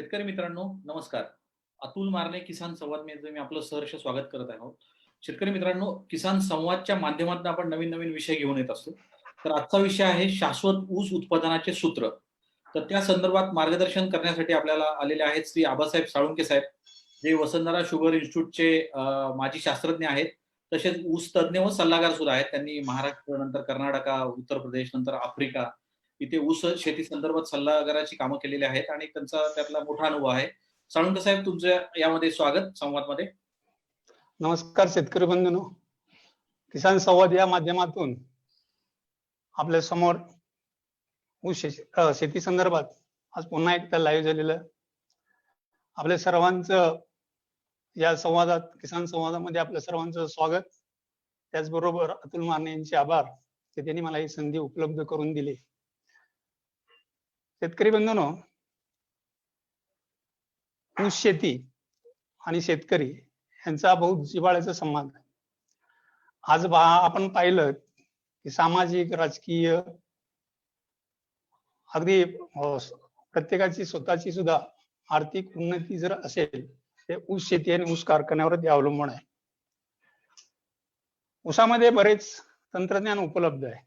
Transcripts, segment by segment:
शेतकरी मित्रांनो, नमस्कार. अतुल मारणे किसान संवाद मध्ये मी आपलं सहर्ष स्वागत करत आहे. शेतकरी मित्रांनो, किसान संवादच्या माध्यमातून आपण नवीन नवीन विषय घेऊन येत असतो. तर आजचा विषय आहे शाश्वत ऊस उत्पादनाचे सूत्र. तर त्या संदर्भात मार्गदर्शन करण्यासाठी आपल्याला आलेले आहेत श्री आबासाहेब साळुंके साहेब, जे वसुंधरा शुगर इन्स्टिट्यूटचे माजी शास्त्रज्ञ आहेत. तसेच ऊस तज्ञ व सल्लागार सुद्धा आहेत. त्यांनी महाराष्ट्र नंतर कर्नाटक, उत्तर प्रदेश नंतर आफ्रिका इथे ऊस शेती संदर्भात सल्लागाराची कामं केलेली आहेत आणि त्यांचा त्यातला मोठा अनुभव आहे. साळुंके साहेब, तुमचं यामध्ये स्वागत संवादमध्ये. नमस्कार शेतकरी बंधूंनो, किसान संवाद या माध्यमातून आपल्या समोर ऊस शेती संदर्भात आज पुन्हा एकदा लाईव्ह झालेलं. आपल्या सर्वांचं या संवादात, किसान संवादामध्ये आपल्या सर्वांचं स्वागत. त्याचबरोबर अतुल मारणे यांचे आभार की त्यांनी मला ही संधी उपलब्ध करून दिली. शेतकरी बंधूंनो, ऊस शेती आणि शेतकरी यांचा बहुत जिव्हाळ्याचा संबंध आहे. आज आपण पाहिलं की सामाजिक, राजकीय, अगदी प्रत्येकाची स्वतःची सुद्धा आर्थिक उन्नती जर असेल ते ऊस शेती आणि ऊस कारखान्यावर ते अवलंबून आहे. ऊसामध्ये बरेच तंत्रज्ञान उपलब्ध आहे,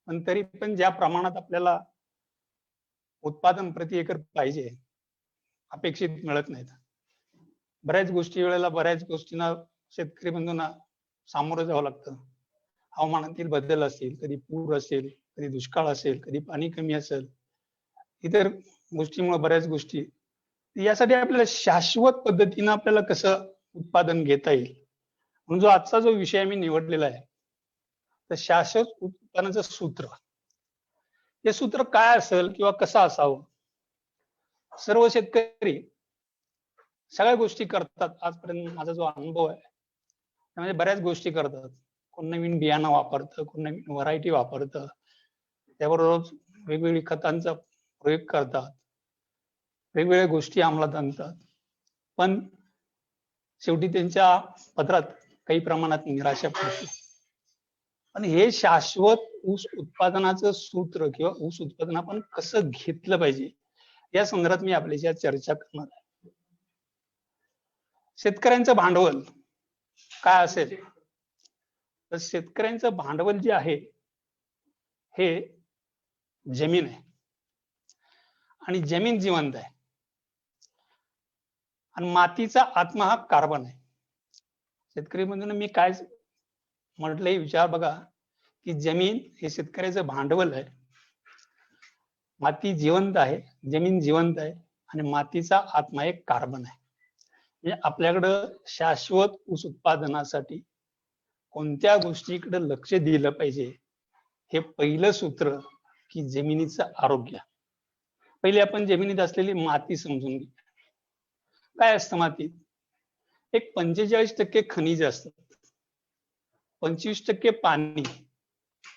पण तरी पण ज्या प्रमाणात आपल्याला उत्पादन प्रति एकर पाहिजे अपेक्षित मिळत नाहीत. बऱ्याच गोष्टींना शेतकरी बंधूंना सामोरं जावं लागतं. हवामानातील बदल असतील, कधी पूर असेल, कधी दुष्काळ असेल, कधी पाणी कमी असेल, इतर गोष्टीमुळे बऱ्याच गोष्टी. यासाठी आपल्याला शाश्वत पद्धतीनं आपल्याला कसं उत्पादन घेता येईल म्हणून जो आजचा जो विषय मी निवडलेला आहे, तर शाश्वत उत्पादनाचं सूत्र. हे सूत्र काय असेल किंवा कसं असावं. सर्व शेतकरी सगळ्या गोष्टी करतात. आजपर्यंत माझा जो अनुभव आहे त्यामध्ये बऱ्याच गोष्टी करतात. कोण नवीन बियाणं वापरतं, कोण नवीन व्हरायटी वापरतं, त्याबरोबर वेगवेगळी खतांचा प्रयोग करतात, वेगवेगळ्या गोष्टी अंमलात आणतात, पण शेवटी त्यांच्या पदरात काही प्रमाणात निराशा पडते. पण हे शाश्वत ऊस उत्पादनाचं सूत्र किंवा ऊस उत्पादन आपण कसं घेतलं पाहिजे या संदर्भात मी आपल्याशी चर्चा करणार आहे. शेतकऱ्यांचं भांडवल काय असेल, तर शेतकऱ्यांचं भांडवल जे आहे हे जमीन आहे आणि जमीन जिवंत आहे आणि मातीचा आत्मा हा कार्बन आहे. शेतकरी म्हणून मी काय म्हटलंय विचार बघा की जमीन हे शेतकऱ्याचं भांडवल आहे, माती जिवंत आहे, जमीन जिवंत आहे आणि मातीचा आत्मा एक कार्बन आहे. म्हणजे आपल्याकडं शाश्वत ऊस उत्पादनासाठी कोणत्या गोष्टीकडे लक्ष दिलं पाहिजे हे पहिलं सूत्र की जमिनीचं आरोग्य. पहिले आपण जमिनीत असलेली माती समजून घेऊ. काय असतं मातीत? एक 45% खनिज असतात, 25% पाणी,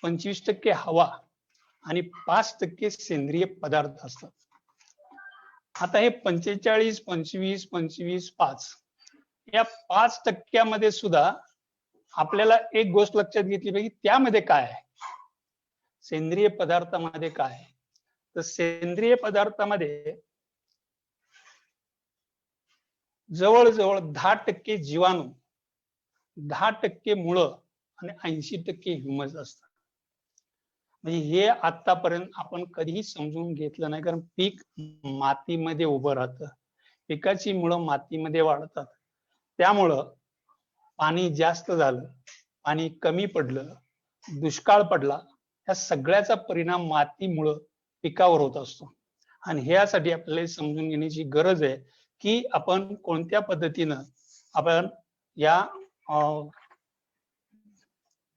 25% हवा आणि 5% सेंद्रिय पदार्थ असतात. आता हे 45, 25, 25, 5 या 5% सुद्धा आपल्याला एक गोष्ट लक्षात घेतली पाहिजे, त्यामध्ये काय आहे, सेंद्रिय पदार्थामध्ये काय आहे. तर सेंद्रिय पदार्थामध्ये जवळजवळ 10% जीवाणू, 10% मुळं आणि 80% ह्युमस असतात. म्हणजे हे आतापर्यंत आपण कधीही समजून घेतलं नाही, कारण पीक मातीमध्ये उभं राहतं, पिकाची मुळं मातीमध्ये वाढतात. त्यामुळं पाणी जास्त झालं, पाणी कमी पडलं, दुष्काळ पडला, या सगळ्याचा परिणाम मातीमुळं पिकावर होत असतो. आणि यासाठी आपल्याला समजून घेण्याची गरज आहे की आपण कोणत्या पद्धतीनं आपण या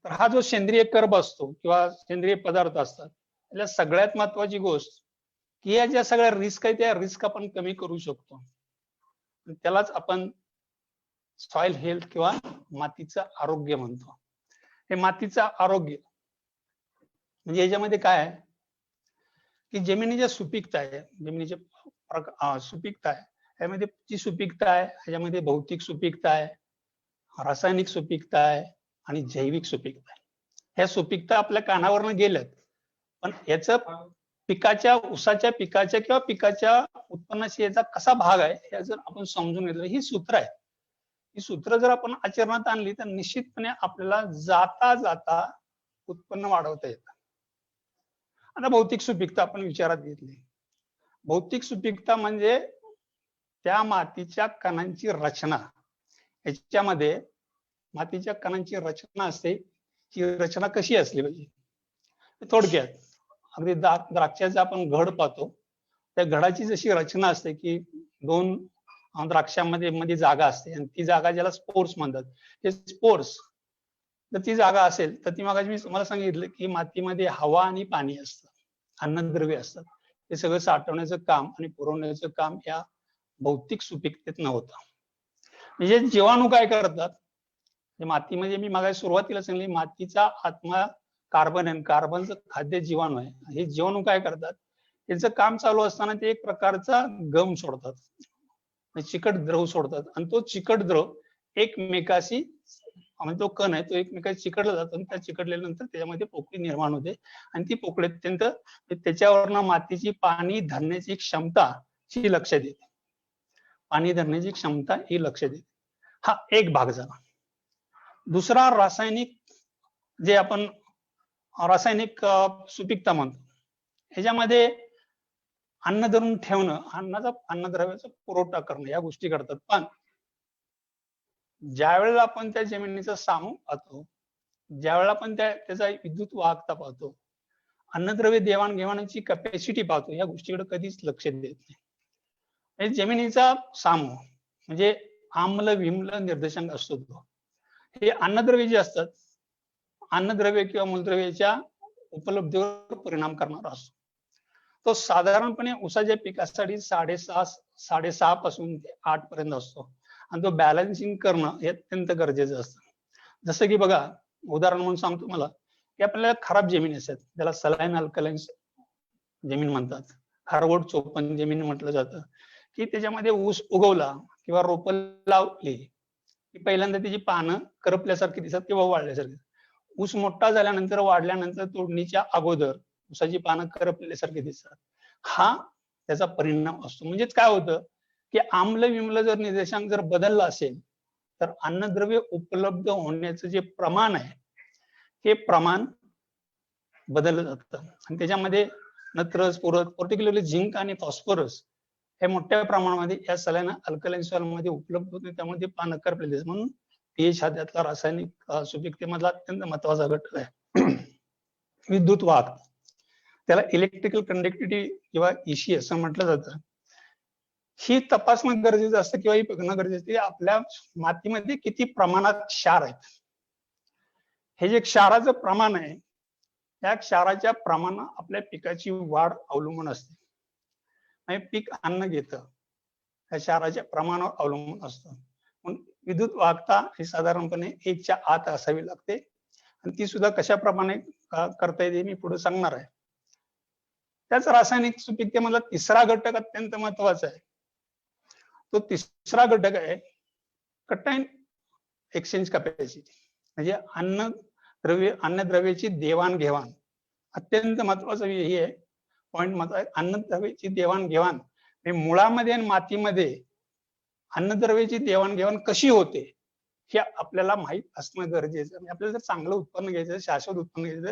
तर हा जो सेंद्रिय कर्ब असतो किंवा सेंद्रिय पदार्थ असतात, त्याला सगळ्यात महत्वाची गोष्ट की या ज्या सगळ्या रिस्क आहेत त्या रिस्क आपण कमी करू शकतो. त्यालाच आपण सॉइल हेल्थ किंवा मातीचं आरोग्य म्हणतो. हे मातीचं आरोग्य म्हणजे याच्यामध्ये काय आहे की जमिनीच्या सुपीकता आहे, जमिनीचे सुपीकता आहे. यामध्ये जी सुपीकता आहे ह्याच्यामध्ये भौतिक सुपीकता आहे, रासायनिक सुपीकता आहे आणि जैविक सुपीकता आहे. ह्या सुपीकता आपल्या कानावरनं गेल्यात, पण याचं पिकाच्या ऊसाच्या पिकाच्या किंवा पिकाच्या उत्पन्नाशी याचा कसा भाग आहे हे जर आपण समजून घेतलं, ही सूत्र आहे. ही सूत्र जर आपण आचरणात आणली तर निश्चितपणे आपल्याला जाता जाता उत्पन्न वाढवता येतं. आता भौतिक सुपीकता आपण विचारात घेतली. भौतिक सुपीकता म्हणजे त्या मातीच्या कणांची रचना. याच्यामध्ये मातीच्या कणांची रचना असते, ही रचना कशी असली पाहिजे. थोडक्यात अगदी द्राक्षाचा आपण घड पाहतो, त्या घडाची जशी रचना असते की दोन द्राक्षांमध्ये मध्ये जागा असते आणि ती जागा ज्याला स्पोर्स म्हणतात, ते स्पोर्स जर ती जागा असेल तर ती मागाशी मी तुम्हाला सांगितलं की मातीमध्ये हवा आणि पाणी असतं, अन्नद्रव्य असतात. ते सगळं साठवण्याचं काम आणि पुरवण्याचं काम या भौतिक सुपीकतेत होतं. म्हणजे जीवाणू काय करतात, मातीमध्ये मी मागाशी सुरुवातीला सांगितले मातीचा आत्मा कार्बन आहे, कार्बनचं खाद्य जीवाणू आहे. हे जीवाणू काय करतात, त्यांचं काम चालू असताना ते एक प्रकारचा गम सोडतात, चिकट द्रव सोडतात आणि तो चिकट द्रव एकमेकाशी म्हणजे तो कण आहे तो एकमेकाशी चिकटला जातो आणि त्या चिकटल्यानंतर त्याच्यामध्ये पोकळी निर्माण होते आणि ती पोकळी अत्यंत त्याच्यावरनं मातीची पाणी धरण्याची क्षमता ही लक्षात येते. पाणी धरण्याची क्षमता ही लक्षात येते. हा एक भाग झाला. दुसरा रासायनिक, जे आपण रासायनिक सुपीकता म्हणतो, ह्याच्यामध्ये अन्न धरून ठेवणं, अन्नद्रव्याचा पुरवठा करणं या गोष्टी करतात. पण ज्या वेळेला आपण त्या जमिनीचा सामू पाहतो, ज्या वेळेला आपण त्याचा विद्युत वाहकता पाहतो, अन्नद्रव्य देवाणघेवाणीची कॅपॅसिटी पाहतो, या गोष्टीकडे कधीच लक्ष देत नाही. जमिनीचा सामू म्हणजे आम्ल विम्ल निर्देशांक असतो तो, हे अन्नद्रव्य जे असतात, अन्नद्रव्य किंवा मूलद्रव्याच्या उपलब्धीवर परिणाम करणारा असतो. तो साधारणपणे ऊसाच्या पिकासाठी 6.5 पासून ते 8 पर्यंत असतो आणि तो बॅलन्सिंग करणं हे अत्यंत गरजेचं असतं. जसं की बघा, उदाहरण म्हणून सांगतो मला की आपल्याला खराब जमीन असतात, त्याला सलाईन अल्कलाईन जमीन म्हणतात, खारवट चोपण जमीन म्हटलं जातं, की त्याच्यामध्ये ऊस उगवला किंवा रोपं लावली की पहिल्यांदा त्याची पानं करपल्यासारखी दिसतात किंवा वाढल्यासारखी. ऊस मोठा झाल्यानंतर वाढल्यानंतर तोडणीच्या अगोदर ऊसाची पानं करपल्यासारखी दिसतात. हा त्याचा परिणाम असतो. म्हणजेच काय होतं की आम्ल विम्ल जर निर्देशांक जर बदलला असेल तर अन्नद्रव्य उपलब्ध होण्याचं जे प्रमाण आहे हे प्रमाण बदललं जातं आणि त्याच्यामध्ये नत्र, स्फुरद, पर्टिक्युलरली झिंक आणि फॉस्फरस हे मोठ्या प्रमाणामध्ये या सलाईन अल्कलाईन सॉइल मध्ये उपलब्ध होते. त्यामुळे ते पानं करपलेले असतात. म्हणून पीएच हा त्यातला रासायनिक सुपीकतेमधला अत्यंत महत्वाचा घटक आहे. विद्युत वाहक, त्याला इलेक्ट्रिकल कंडक्टिव्हिटी किंवा ईसी असं म्हटलं जातं. ही तपासणं गरजेचं असतं किंवा ही बघणं गरजेचं असतं की आपल्या मातीमध्ये किती प्रमाणात क्षार आहेत. हे जे क्षाराचं प्रमाण आहे, त्या क्षाराच्या प्रमाणात आपल्या पिकाची वाढ अवलंबून असते. म्हणजे पीक अन्न घेतं त्या क्षाराच्या प्रमाणावर अवलंबून असतं. म्हणून विद्युत वाहकता ही साधारणपणे 1च्या आत असावी लागते आणि ती सुद्धा कशाप्रमाणे करता येते मी पुढे सांगणार आहे. त्याच रासायनिक सुपीकतेमधला तिसरा घटक अत्यंत महत्वाचा आहे. तो तिसरा घटक आहे कटायन एक्सचेंज कॅपॅसिटी, म्हणजे अन्नद्रव्याची देवाणघेवाण. अत्यंत महत्वाचं हे आहे पॉइंट महत्वाचा. अन्नद्रव्याची देवाणघेवाण मुळामध्ये आणि मातीमध्ये अन्नद्रव्याची देवाणघेवाण कशी होते हे आपल्याला माहित असणं गरजेचं आहे. आपल्याला जर चांगलं उत्पन्न घ्यायचं, शाश्वत उत्पन्न घ्यायचं,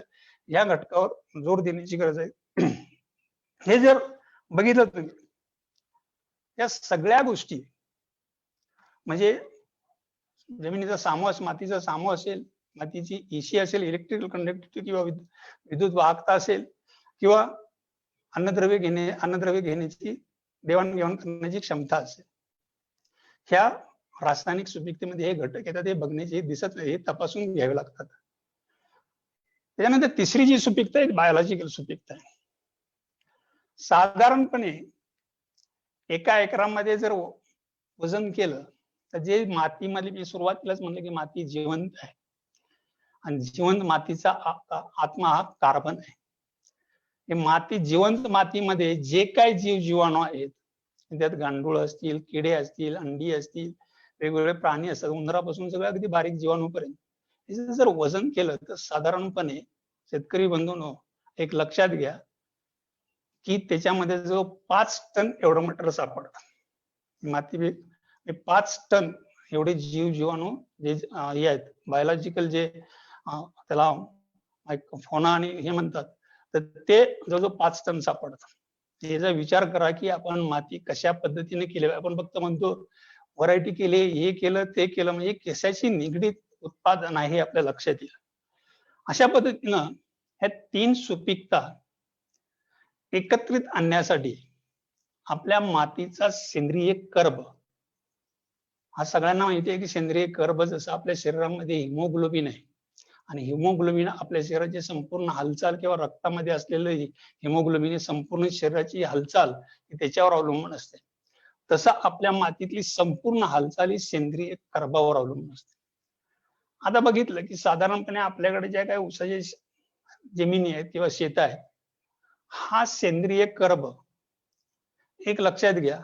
या घटकावर जोर देण्याची गरज आहे. हे जर बघितलं तुम्ही, या सगळ्या गोष्टी म्हणजे जमिनीचा सामू, मातीचा सामू असेल, मातीची ईसी असेल, इलेक्ट्रिकल कंडक्टिव्हिटी किंवा विद्युत वाहकता असेल, किंवा अन्नद्रव्य घेण्याची देवाणघेवाण करण्याची क्षमता असेल, ह्या रासायनिक सुपीकतेमध्ये हे घटक येतात. हे बघण्याचे दिसत नाही, हे तपासून घ्यावे लागतात. त्याच्यानंतर तिसरी जी सुपीकता आहे बायोलॉजिकल सुपीकता आहे. साधारणपणे एका एकरामध्ये जर वजन केलं तर जे मातीमध्ये, मी सुरुवातीलाच म्हणलं की माती जिवंत आहे आणि जिवंत मातीचा आत्मा हा कार्बन आहे. माती, जिवंत मातीमध्ये जे काय जीवाणू आहेत, त्यात गांडूळ असतील, किडे असतील, अंडी असतील, वेगवेगळे प्राणी असतात, उंदरापासून सगळं अगदी बारीक जीवाणूपर्यंत, याचं जर वजन केलं तर साधारणपणे शेतकरी बंधूंनो एक लक्षात घ्या की त्याच्यामध्ये जो 5 टन एवढं मटेरियल सापडतं. माती 5 टन एवढे जीवाणू जे हे आहेत बायोलॉजिकल जे त्याला फौना आणि हे म्हणतात, तर ते जवळजवळ 5 टन सापडतात. याचा विचार करा की आपण माती कशा पद्धतीने केली. आपण फक्त म्हणतो व्हरायटी केली, हे केलं ते केलं, म्हणजे कशाशी निगडीत उत्पादन आहे हे आपल्या लक्षात येईल. अशा पद्धतीनं ह्या 3 सुपीकता एकत्रित आणण्यासाठी आपल्या मातीचा सेंद्रिय कर्ब, हा सगळ्यांना माहिती आहे की सेंद्रिय कर्ब जसं आपल्या शरीरामध्ये हिमोग्लोबिन आहे आणि हिमोग्लोबिन आपल्या शरीराची संपूर्ण हालचाल किंवा रक्तामध्ये असलेलं हिमोग्लोबिन संपूर्ण शरीराची हालचाल त्याच्यावर अवलंबून असते, तसं आपल्या मातीतली संपूर्ण हालचाल ही सेंद्रिय कर्बावर अवलंबून असते. आता बघितलं की साधारणपणे आपल्याकडे ज्या काही ऊसाच्या जमिनी आहेत किंवा शेत आहेत, हा सेंद्रिय कर्ब एक लक्षात घ्या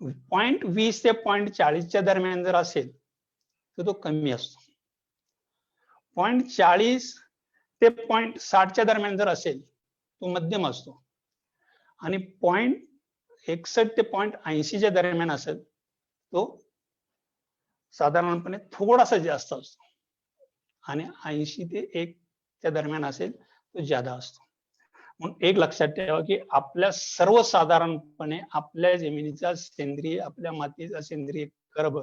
0.20 ते 0.40 दरम्यान जर असेल तर तो कमी असतो. 0.40 ते 0.60 दरम्यान जर असेल तो मध्यम असतो आणि 0.61 ते 0.80 दरम्यान असेल तो साधारणपणे थोडासा जास्त असतो आणि 80 ते 1 दरम्यान असेल तो जादा असतो. म्हणून एक लक्षात ठेवा की आपल्या सर्वसाधारणपणे आपल्या जमिनीचा सेंद्रिय, आपल्या मातीचा सेंद्रिय कर्ब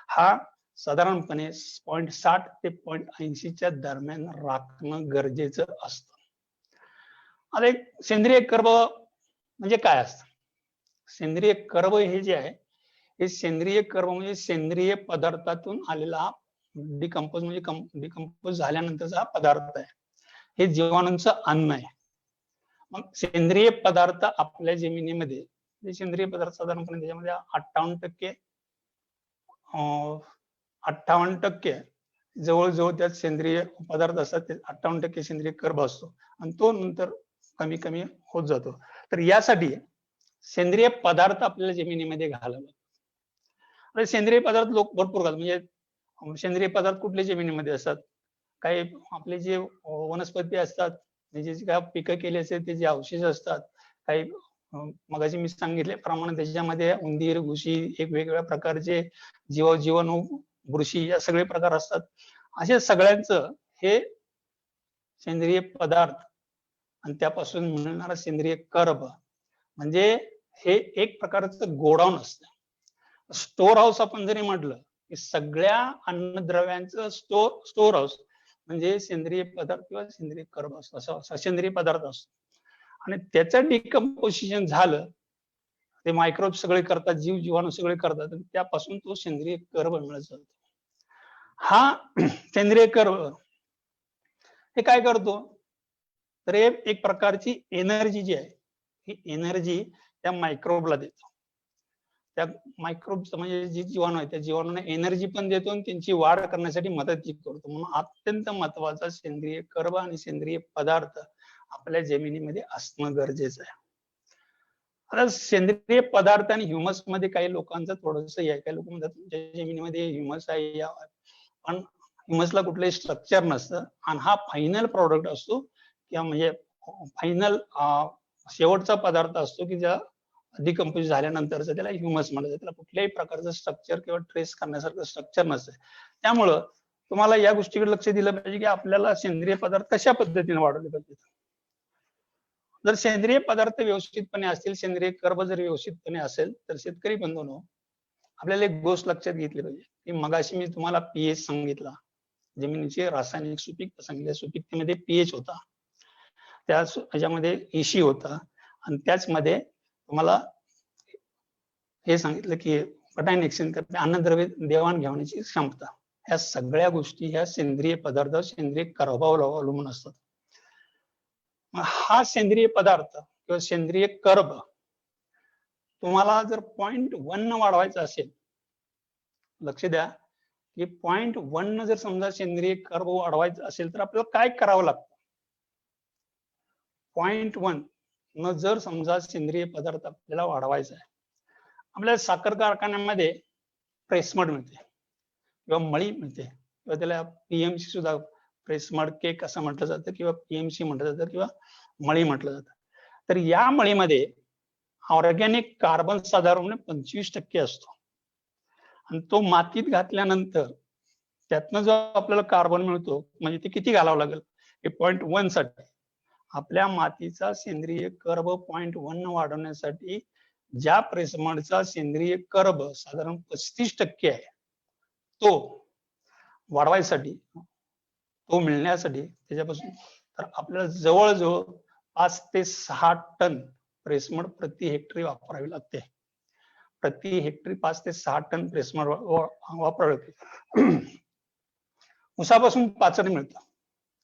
हा साधारणपणे 0.60 ते 0.80 दरम्यान राखणं गरजेचं असतं. आता एक सेंद्रिय कर्ब म्हणजे काय असतं? सेंद्रिय कर्ब हे जे आहे हे सेंद्रिय कर्ब म्हणजे सेंद्रिय पदार्थातून आलेला डिकम्पोज, म्हणजे डिकम्पोज झाल्यानंतरचा हा पदार्थ आहे. हे जीवाणूंचं अन्न आहे. मग सेंद्रिय पदार्थ आपल्या जमिनीमध्ये सेंद्रिय पदार्थ साधारणपणे त्याच्यामध्ये 58% जवळजवळ त्यात सेंद्रिय पदार्थ असतात. ते 58% सेंद्रिय कर्ब असतो आणि तो नंतर कमी कमी होत जातो. तर यासाठी सेंद्रिय पदार्थ आपल्याला जमिनीमध्ये घालावे. सेंद्रिय पदार्थ लोक भरपूर घालतात. म्हणजे सेंद्रिय पदार्थ कुठल्या जमिनीमध्ये असतात? काही आपले जे वनस्पती असतात, म्हणजे जे काय पिकं केली असेल ते जे अवशेष असतात, काही मगाशी मी सांगितल्याप्रमाणे त्याच्यामध्ये उंदीर, घुशी, एक वेगवेगळ्या प्रकारचे जीवाणू, बुरशी या सगळे प्रकार असतात. अशा सगळ्यांचं हे सेंद्रिय पदार्थ आणि त्यापासून मिळणारा सेंद्रिय कर्ब म्हणजे हे एक प्रकारचं गोडाऊन असतं. स्टोर हाऊस आपण जरी म्हटलं की सगळ्या अन्नद्रव्यांचं स्टोर हाऊस म्हणजे सेंद्रिय पदार्थ किंवा सेंद्रिय कर्ब असतो, असा सेंद्रिय पदार्थ असतो. आणि त्याचं डिकम्पोजिशन झालं, ते मायक्रोब सगळे करतात, जीवाणू सगळे करतात, त्यापासून तो सेंद्रिय कर्ब मिळत जातो. हा सेंद्रिय कर्ब हे काय करतो? तर हे एक प्रकारची एनर्जी जी आहे, ही एनर्जी त्या मायक्रोबला देतो. त्या मायक्रोबचं म्हणजे जे जीवाणू आहे त्या जीवाणूंना एनर्जी पण देतो आणि त्यांची वाढ करण्यासाठी मदत करतो. म्हणून अत्यंत महत्वाचा सेंद्रिय कर्ब आणि सेंद्रिय पदार्थ आपल्या जमिनीमध्ये असणं गरजेचं आहे. आता सेंद्रिय पदार्थ आणि ह्युमस मध्ये काही लोकांचं थोडंसं आहे. काही लोक म्हणतात तुमच्या जमिनीमध्ये ह्युमस आहे, पण ह्युमसला कुठलंही स्ट्रक्चर नसतं आणि हा फायनल प्रॉडक्ट असतो किंवा म्हणजे फायनल शेवटचा पदार्थ असतो की ज्या डिकम्पोज झाल्यानंतरच त्याला ह्युमस म्हणतात. त्याला कुठल्याही प्रकारचं स्ट्रक्चर किंवा ट्रेस करण्यासारखं स्ट्रक्चर नसतं. त्यामुळं तुम्हाला या गोष्टीकडे लक्ष दिलं पाहिजे की आपल्याला सेंद्रिय पदार्थ कशा पद्धतीने वाढवले पाहिजेत. जर सेंद्रिय पदार्थ व्यवस्थितपणे असतील, सेंद्रिय कर्ब जर व्यवस्थितपणे असेल, तर शेतकरी बंधूंनो आपल्याला एक गोष्ट लक्षात घेतली पाहिजे की मगाशी मी तुम्हाला पीएच सांगितला, जमिनीची रासायनिक सुपीकता सांगितली. सुपीकतेमध्ये पीएच होता, त्याच्यामध्ये एसी होता आणि त्याचमध्ये तुम्हाला हे सांगितलं की पटायन एक्सचेंज करते, अन्नद्रव्य देवाणघेवाणीची क्षमता. ह्या सगळ्या गोष्टी ह्या सेंद्रिय पदार्थ, सेंद्रिय कर्बावर अवलंबून असतात. हा सेंद्रिय पदार्थ किंवा सेंद्रिय कर्ब तुम्हाला जर 0.1 वाढवायचा असेल, लक्ष द्या की 0.1 जर समजा सेंद्रिय कर्ब वाढवायचं असेल तर आपल्याला काय करावं लागतं? 0.1 न जर समजा सेंद्रिय पदार्थ आपल्याला वाढवायचा आहे, आपल्याला साखर कारखान्यामध्ये प्रेसमड मिळते किंवा मळी मिळते किंवा त्याला पीएमसी सुद्धा प्रेसमड केक असं म्हटलं जातं किंवा पीएमसी म्हटलं जातं किंवा मळी म्हटलं जातं. तर या मळीमध्ये ऑर्गॅनिक कार्बन साधारणपणे 25% असतो आणि तो मातीत घातल्यानंतर त्यातनं जो आपल्याला कार्बन मिळतो म्हणजे ते किती घालावं लागेल हे 0.1 साठी आपल्या मातीचा सेंद्रिय कर्ब 0.1 वाढवण्यासाठी ज्या प्रेसमडचा सेंद्रिय कर्ब साधारण 35% आहे तो वाढवायसाठी तो मिळण्यासाठी त्याच्यापासून तर आपल्याला जवळजवळ 5 ते 6 टन प्रेसमड प्रति हेक्टरी वापरावी लागते. प्रति हेक्टरी 5 ते 6 टन प्रेसमड वापरावे लागते. ऊसापासून पाचड मिळतं.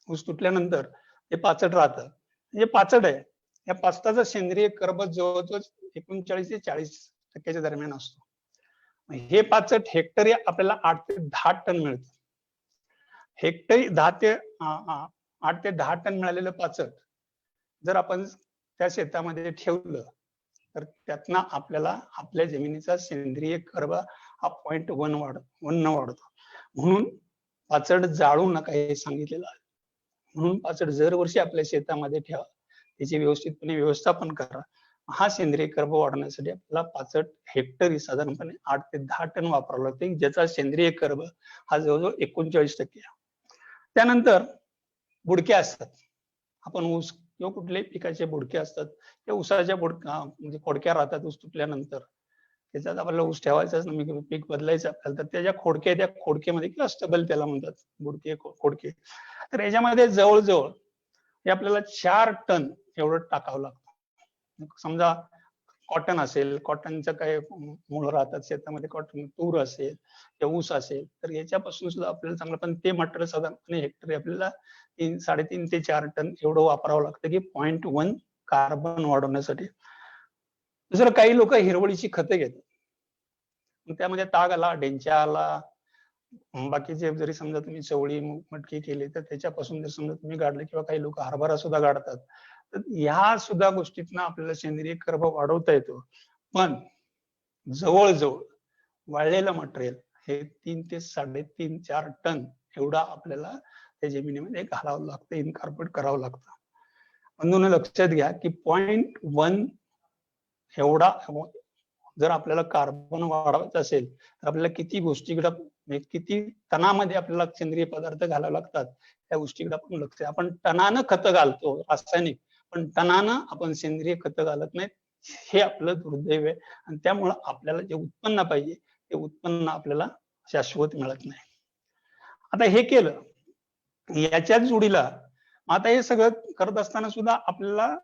ऊस तुटल्यानंतर ते पाचड राहतं. म्हणजे पाचड आहे या पाचडाचा सेंद्रिय कर्ब जवळजवळ 39 ते 40% दरम्यान असतो. हे पाचड हेक्टरी आपल्याला 8 ते 10 टन मिळतं. हेक्टरी 8 ते 10 टन मिळालेलं पाचड जर आपण त्या शेतामध्ये ठेवलं तर त्यातनं आपल्याला आपल्या जमिनीचा सेंद्रिय कर्ब हा 0.1 वाढतो. म्हणून पाचड जाळू नका हे सांगितलेलं आहे. म्हणून पाचड दरवर्षी आपल्या शेतामध्ये ठेवा, त्याची व्यवस्थितपणे व्यवस्थापन करा. हा सेंद्रिय कर्ब वाढवण्यासाठी आपल्याला पाचड हेक्टरी साधारणपणे 8 ते 10 टन वापरावं लागते, ज्याचा सेंद्रिय कर्ब हा जवळजवळ 39% आहे. त्यानंतर बुडक्या असतात. आपण ऊस किंवा कुठल्याही पिकाचे बुडके असतात त्या ऊसाच्या म्हणजे खोडक्या राहतात ऊस तुटल्यानंतर. त्याच्यात आपल्याला ऊस ठेवायचाच नाही, पीक बदलायचं आपल्याला तर त्याच्या खोडक्या त्या खोडक्यामध्ये किंवा स्टबल त्याला म्हणतात बुडके खोडके. तर याच्यामध्ये जवळजवळ हे आपल्याला 4 टन एवढं टाकावं लागतं. समजा कॉटन असेल, कॉटनचं काही मूळ राहतात शेतामध्ये, कॉटन तूर असेल किंवा ऊस असेल तर याच्यापासून सुद्धा आपल्याला चांगलं पण ते मटेरियल साधारणपणे हेक्टरी आपल्याला 3.5 ते 4 टन एवढं वापरावं लागतं की 0.1 कार्बन वाढवण्यासाठी. दुसरं काही लोक हिरवळीची खतं घेतात, त्यामध्ये ताग आला, डेंचा आला, बाकीचे जरी समजा तुम्ही चवळी मटकी केली तर त्याच्यापासून जर समजा तुम्ही गाडले किंवा काही लोक हरभरा सुद्धा गाडतात तर ह्या सुद्धा गोष्टीतनं आपल्याला सेंद्रिय कर्ब वाढवता येतो. पण जवळजवळ वाळलेलं मटेरियल हे 3 ते 3.5-4 टन एवढा आपल्याला त्या जमिनीमध्ये घालावं लागतं, इनकॉर्पोरेट करावं लागतं. म्हणून लक्षात घ्या की 0.1 एवढा जर आपल्याला कार्बन वाढवायचं असेल तर आपल्याला किती गोष्टीकडे किती टनामध्ये आपल्याला सेंद्रिय पदार्थ घालावे लागतात त्या गोष्टीकडे आपण लक्ष. आपण टनानं खतं घालतो रासायनिक, पण टनानं आपण सेंद्रिय खतं घालत नाहीत. हे आपलं दुर्दैव आहे आणि त्यामुळं आपल्याला जे उत्पन्न पाहिजे ते उत्पन्न आपल्याला शाश्वत मिळत नाही. आता हे केलं, याच्याच जोडीला आता हे सगळं करत असताना सुद्धा आपल्याला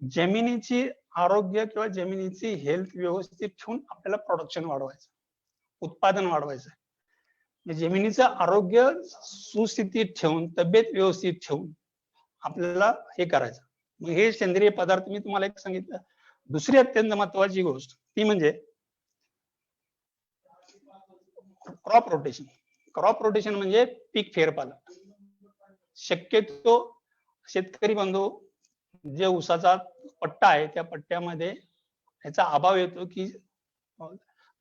जमिनीची आरोग्य किंवा जमिनीची हेल्थ व्यवस्थित ठेवून आपल्याला प्रोडक्शन वाढवायचं, उत्पादन वाढवायचं. जमिनीचं आरोग्य सुस्थितीत ठेवून, तब्येत व्यवस्थित ठेवून आपल्याला हे करायचं. मग हे सेंद्रिय पदार्थ मी तुम्हाला एक सांगितलं. दुसरी अत्यंत महत्वाची गोष्ट ती म्हणजे क्रॉप रोटेशन. क्रॉप रोटेशन म्हणजे पीक फेरपालट. शक्यतो शेतकरी बंधू जे ऊसाचा पट्टा आहे त्या पट्ट्यामध्ये याचा अभाव येतो की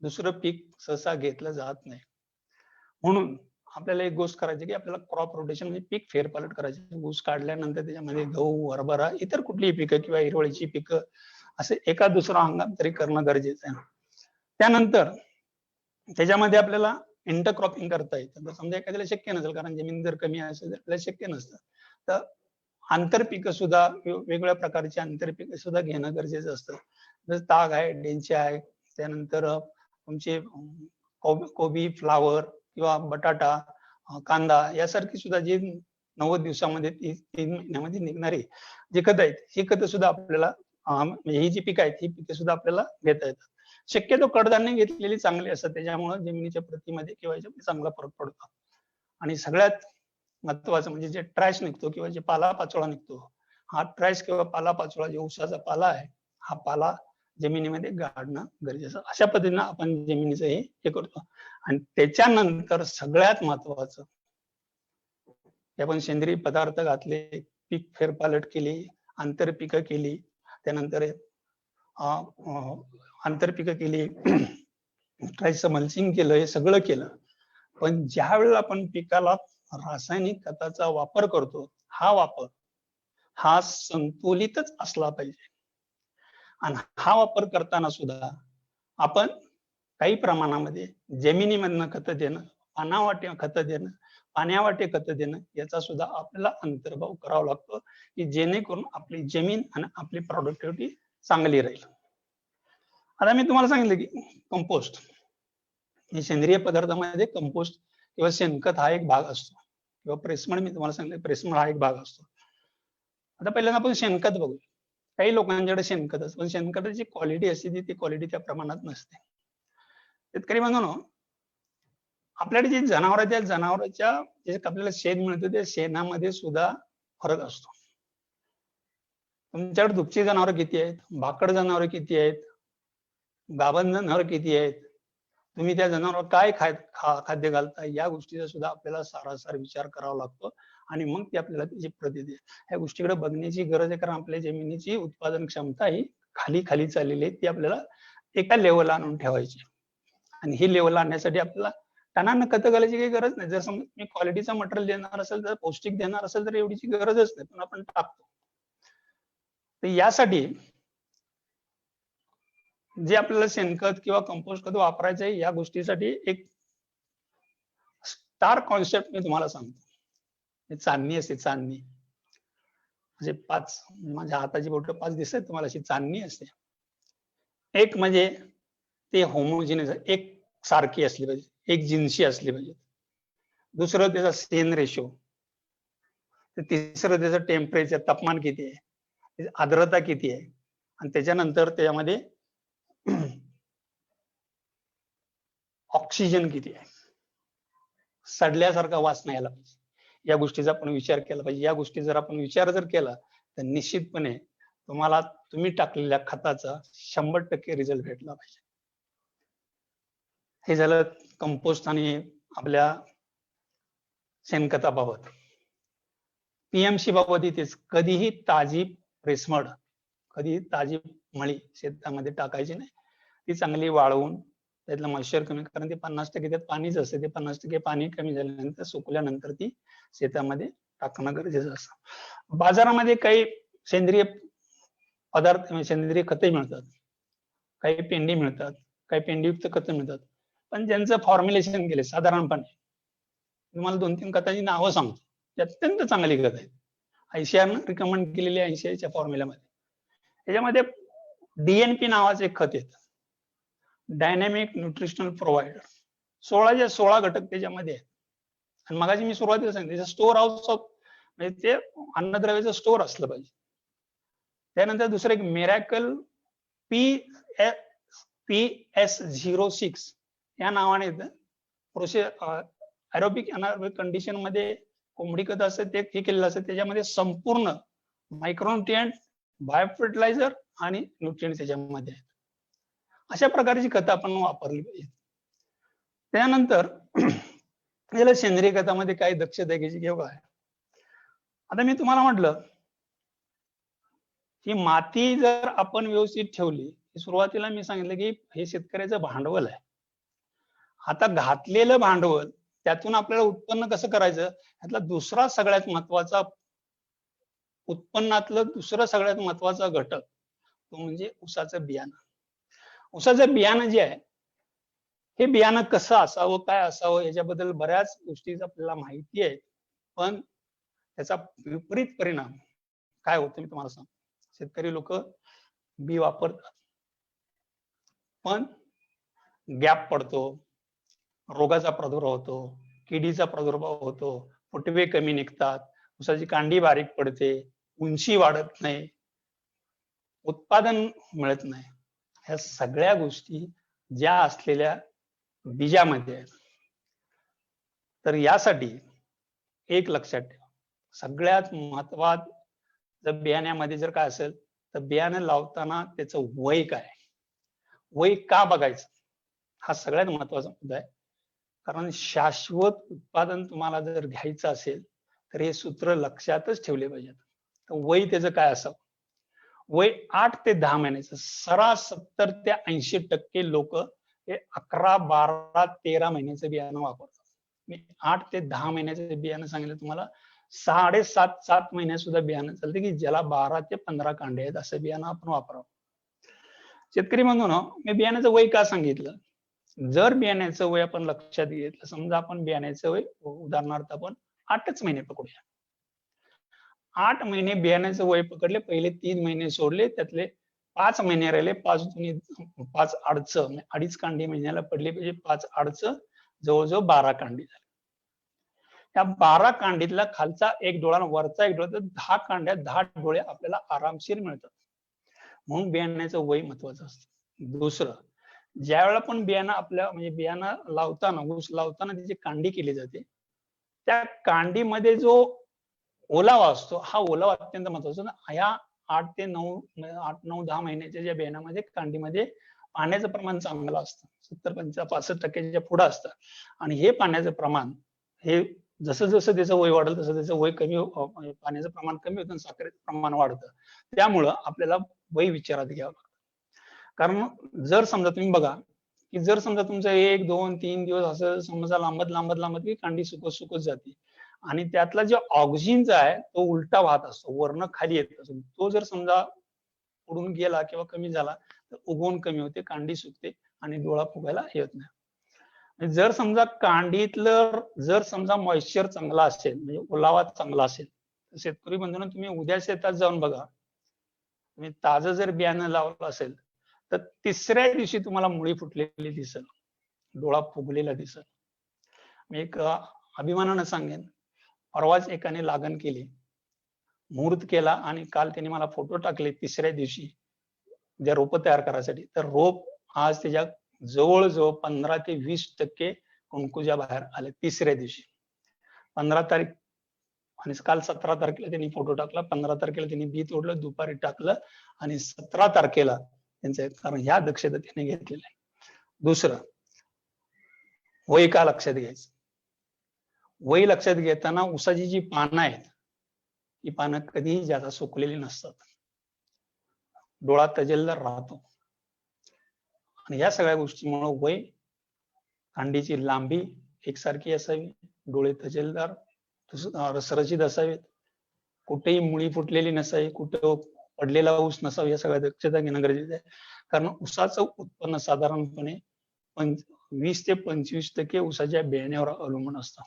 दुसरं पीक सहसा घेतलं जात नाही. म्हणून आपल्याला एक गोष्ट करायची की आपल्याला क्रॉप रोटेशन म्हणजे पीक फेरपालट करायची. ऊस काढल्यानंतर त्याच्यामध्ये गहू, हरभरा, इतर कुठलीही पिकं किंवा हिरवळीची पिकं असे एका दुसरा हंगाम तरी करणं गरजेचं आहे. त्यानंतर त्याच्यामध्ये आपल्याला इंटरक्रॉपिंग करता येतं. समजा एखाद्याला शक्य नसेल कारण जमीन जर कमी असेल तर आपल्याला शक्य नसतं तर आंतरपिकं सुद्धा वेगवेगळ्या प्रकारची आंतरपिकं सुद्धा घेणं गरजेचं असतं. जसं ताग आहे, डेंचे आहे, त्यानंतर तुमचे कोबी, फ्लावर किंवा बटाटा, कांदा यासारखी सुद्धा जे 90 दिवसामध्ये 3 महिन्यामध्ये निघणारी जे खतं आहेत ही खतं सुद्धा आपल्याला ही जी पिकं आहेत ही पिकं सुद्धा आपल्याला घेता येतात. शक्यतो कडधान्य घेतलेली चांगली असतात, त्याच्यामुळे जमिनीच्या प्रतीमध्ये किंवा याच्यामध्ये चांगला फरक पडतो. आणि सगळ्यात महत्वाचं म्हणजे जे ट्रॅश निघतो किंवा जे पालापाचोळा निघतो, हा ट्रॅश किंवा पालापाचोळा जे ऊसाचा पाला आहे हा पाला जमिनीमध्ये गाडणं गरजेचं. अशा पद्धतीनं आपण जमिनीचं हे करतो. आणि त्याच्यानंतर सगळ्यात महत्वाचं आपण सेंद्रिय पदार्थ घातले, पीक फेरपालट केली, आंतरपिकं केली, त्यानंतर आंतरपिकं केली, ट्रायचं मल्चिंग केलं, हे सगळं केलं. पण ज्या वेळेला आपण पिकाला रासायनिक खताचा वापर करतो हा वापर हा संतुलितच असला पाहिजे. आणि हा वापर करताना सुद्धा आपण काही प्रमाणामध्ये जमिनीमधनं खतं देणं, पानावाटे खतं देणं, पाण्यावाटे खतं देणं याचा सुद्धा आपल्याला अंतर्भाव करावा लागतो, की जेणेकरून आपली जमीन आणि आपली प्रॉडक्टिव्हिटी चांगली राहील. आता मी तुम्हाला सांगितलं की कंपोस्ट हे सेंद्रिय पदार्थामध्ये कंपोस्ट किंवा शेणखत हा एक भाग असतो, किंवा प्रेसमड मी तुम्हाला सांगितलं प्रेसमड हा एक भाग असतो. आता पहिल्यांदा आपण शेणखत बघू. काही लोकांच्याकडे शेणखत असतं, पण शेणखताची क्वालिटी असते ती क्वालिटी त्या प्रमाणात नसते. शेतकरी बांधवांनो, आपल्याकडे जे जनावर आहेत त्या जनावरांच्या जे आपल्याला शेण मिळतं त्या शेणामध्ये सुद्धा फरक असतो. तुमच्याकडे दुभची जनावरं किती आहेत, भाकड जनावरं किती आहेत, गाभण जनावरं किती आहेत, तुम्ही त्या जनावरांना काय खाद्य घालता, या गोष्टीचा सुद्धा आपल्याला सारासार विचार करावा लागतो आणि मग ती आपल्याला त्याची प्रती देते. ह्या गोष्टीकडे बघण्याची गरज आहे, कारण आपल्या जमिनीची उत्पादन क्षमता ही खाली खाली चाललेली आहे, ती आपल्याला एका लेवलला आणून ठेवायची. आणि ही लेवल आणण्यासाठी आपल्याला टनानं खतं घालायची काही गरज नाही. जर समजा मी क्वालिटीचं मटेरियल देणार असेल, तर पौष्टिक देणार असेल, तर एवढीची गरजच नाही, पण आपण टाकतो. तर यासाठी जे आपल्याला शेणखत किंवा कंपोस्ट खत वापरायचं आहे, या गोष्टीसाठी एक स्टार कॉन्सेप्ट मी तुम्हाला सांगतो. चांदणी असते, चांदणी म्हणजे 5 माझ्या हाताची बोटं 5 दिसतात तुम्हाला, अशी चांदणी असते. एक म्हणजे ते होमोजिनियस एक सारखी असली पाहिजे, एक जिन्सी असली पाहिजे. दुसरं त्याचा स्टेन रेशो. तिसरं त्याचं टेम्परेचर, तापमान किती आहे, आर्द्रता किती आहे, आणि त्याच्यानंतर त्याच्यामध्ये ऑक्सिजन किती आहे, सडल्यासारखा वास नाही यायला पाहिजे. या गोष्टीचा आपण विचार केला पाहिजे. या गोष्टी जर आपण विचार केला तर निश्चितपणे तुम्हाला तुम्ही टाकलेल्या खताचा 100% रिझल्ट भेटला पाहिजे. हे झालं कंपोस्ट आणि आपल्या शेणखताबाबत. पीएमसी बाबत इथेच कधीही ताजी प्रेसमड, कधीही ताजी मळी शेतामध्ये टाकायची नाही. ती चांगली वाळवून त्यातलं मॉइश्चर कमी, कारण ते 50% त्यात पाणीच असते, ते 50% पाणी कमी झाल्यानंतर सुकल्यानंतर ती शेतामध्ये टाकणं गरजेचं असतं. बाजारामध्ये काही सेंद्रिय पदार्थ, सेंद्रिय खते मिळतात, काही पेंडी मिळतात, काही पेंडीयुक्त खतं मिळतात, पण ज्यांचं फॉर्म्युलेशन केले साधारणपणे तुम्हाला 2-3 खतांची नावं सांगतो, ती अत्यंत चांगली खत आहेत. आयसीआरनं रिकमेंड केलेली 80च्या फॉर्म्युल्यामध्ये. त्याच्यामध्ये डीएनपी नावाचे एक खत येतं, डायनॅमिक न्यूट्रिशनल प्रोव्हायडर. 16च्या 16 घटक त्याच्यामध्ये आहेत. आणि मगाशी मी सुरुवातीला सांगितलं त्याचं स्टोअर हाऊस ऑफ, म्हणजे ते अन्नद्रव्याचं स्टोअर असलं पाहिजे. त्यानंतर दुसरं एक मिरॅकल PS06 या नावाने येतं. एरोबिक अनारोबिक कंडिशन मध्ये कोंबडी खत असतं, ते हे केलेलं असतं. त्याच्यामध्ये संपूर्ण मायक्रोन्युट्रिएंट, बायोफर्टिलायझर आणि न्यूट्रिएंट त्याच्यामध्ये आहेत. अशा प्रकारची खतं आपण वापरली पाहिजे. त्यानंतर याला सेंद्रिय खतामध्ये काही दक्षता घ्यायची किंवा काय. आता मी तुम्हाला म्हटलं की माती जर आपण व्यवस्थित ठेवली, सुरुवातीला मी सांगितलं की हे शेतकऱ्याचं भांडवल आहे. आता घातलेलं भांडवल त्यातून आपल्याला उत्पन्न कसं करायचं, यातला दुसरा सगळ्यात महत्वाचा, उत्पन्नातलं दुसरं सगळ्यात महत्वाचा घटक तो म्हणजे ऊसाचं बियाणं. ऊसाचं बियाणं जे आहे, हे बियाणं कसं असावं, काय असावं, याच्याबद्दल बऱ्याच गोष्टी आपल्याला माहिती आहे, पण त्याचा विपरीत परिणाम काय होतो मी तुम्हाला सांगतो. शेतकरी लोक बी वापरतात, पण गॅप पडतो, रोगाचा प्रादुर्भाव होतो, किडीचा प्रादुर्भाव होतो, फुटवे कमी निघतात, ऊसाची कांडी बारीक पडते, उंची वाढत नाही, उत्पादन मिळत नाही. ह्या सगळ्या गोष्टी ज्या असलेल्या बीजामध्ये आहेत. तर यासाठी एक लक्षात ठेवा, सगळ्यात महत्वाचं बियाण्यामध्ये जर काय असेल तर बियाणं लावताना त्याचं वय काय, वय का बघायचं, हा सगळ्यात महत्वाचा मुद्दा आहे. कारण शाश्वत उत्पादन तुम्हाला जर घ्यायचं असेल तर हे सूत्र लक्षातच ठेवले पाहिजेत. वय त्याचं काय असावं, वय 8 ते 10 महिन्याचं. 70 ते 80% लोक हे 11, 12, 13 महिन्याचं बियाणं वापरतात. मी 8 ते 10 महिन्याचं बियाणं सांगितलं तुम्हाला. 6.5-7 महिन्यात सुद्धा बियाणं चालतं की ज्याला 12 ते 15 कांडे आहेत, असं बियाणं आपण वापरावं. शेतकरी म्हणून मी बियाण्याचं वय का सांगितलं? जर बियाण्याचं वय आपण लक्षात घेतलं, समजा आपण बियाण्याचं वय उदाहरणार्थ आपण 8च महिने पकडूया. 8 महिने बियाण्याचं वय पकडले, पहिले 3 महिने सोडले, त्यातले 5 महिने राहिले. 5 आडचं म्हणजे 2.5 कांडी महिन्याला पडली पाहिजे. 5 आडचं जवळजवळ 12 कांडी झाली. त्या 12 कांडीतला खालचा एक डोळा आणि वरचा एक डोळा, तर 10 कांड्या 10 डोळे आपल्याला आरामशीर मिळतात. म्हणून बियाण्याचं वय महत्वाचं असतं. दुसरं, ज्या वेळेला पण बियाणं आपल्या म्हणजे बियाणं लावताना, ऊस लावताना त्याची कांडी केली जाते, त्या कांडीमध्ये जो ओलावा असतो, हा ओलावा अत्यंत महत्वाचा. ह्या 8 ते 9 10 महिन्याच्या ज्या बियाण्यामध्ये कांडीमध्ये पाण्याचं प्रमाण चांगलं असतं. 70-65% पुढे असतं. आणि हे पाण्याचं प्रमाण हे जसं जसं त्याचं वय वाढेल तसं त्याचं वय कमी पाण्याचं प्रमाण कमी होतं आणि साखरेचं प्रमाण वाढतं. त्यामुळं आपल्याला वय विचारात घ्यावं लागतं. कारण जर समजा तुम्ही बघा की जर समजा तुमचं 1, 2, 3 दिवस असं समजा लांबत ती कांडी सुकत जाते आणि त्यातला जो ऑक्सिजनचा आहे तो उलटा वाहत असतो, वरनं खाली येत असतो. तो जर समजा उडून गेला किंवा कमी झाला तर उगवण कमी होते, कांडी सुकते आणि डोळा फुगायला येत नाही. जर समजा कांडीतलं जर समजा मॉइश्चर चांगला असेल, म्हणजे ओलावा चांगला असेल, तर शेतकरी बंधूंनो तुम्ही उद्या शेतात जाऊन बघा. तुम्ही ताजं जर बियाणं लावलं असेल तर 3ऱ्या दिवशी तुम्हाला मुळी फुटलेली दिसेल, डोळा फुगलेला दिसेल. मी एक अभिमानानं सांगेन, परवाच एकाने लागण केली, मुहूर्त केला आणि काल त्याने मला फोटो टाकले 3ऱ्या दिवशी ज्या रोप तयार करायसाठी. तर रोप आज त्याच्या जवळजवळ 15 ते 20% कुंकुजा बाहेर आले 3ऱ्या दिवशी. 15 तारीख आणि काल 17 तारखेला त्यांनी फोटो टाकला. 15 तारखेला त्यांनी बी तोडलं, दुपारी टाकलं आणि 17 तारखेला त्यांचं, कारण ह्या दक्षता त्याने घेतलेल्या आहे. दुसरं, वय का लक्षात घ्यायचं? वय लक्षात घेताना ऊसाची जी पानं आहेत, ही पानं कधीही जास्त सुकलेली नसतात. डोळा तजेलदार राहतो. आणि या सगळ्या गोष्टींमुळे वय, कांडीची लांबी एकसारखी असावी, डोळे तजेलदार रसरशीत असावेत, कुठेही मुळी फुटलेली नसावी, कुठे पडलेला ऊस नसावा, या सगळ्या दक्षता घेणं गरजेचं आहे. कारण ऊसाचं उत्पन्न साधारणपणे 20 ते 25% ऊसाच्या बियाण्यावर अवलंबून असतं.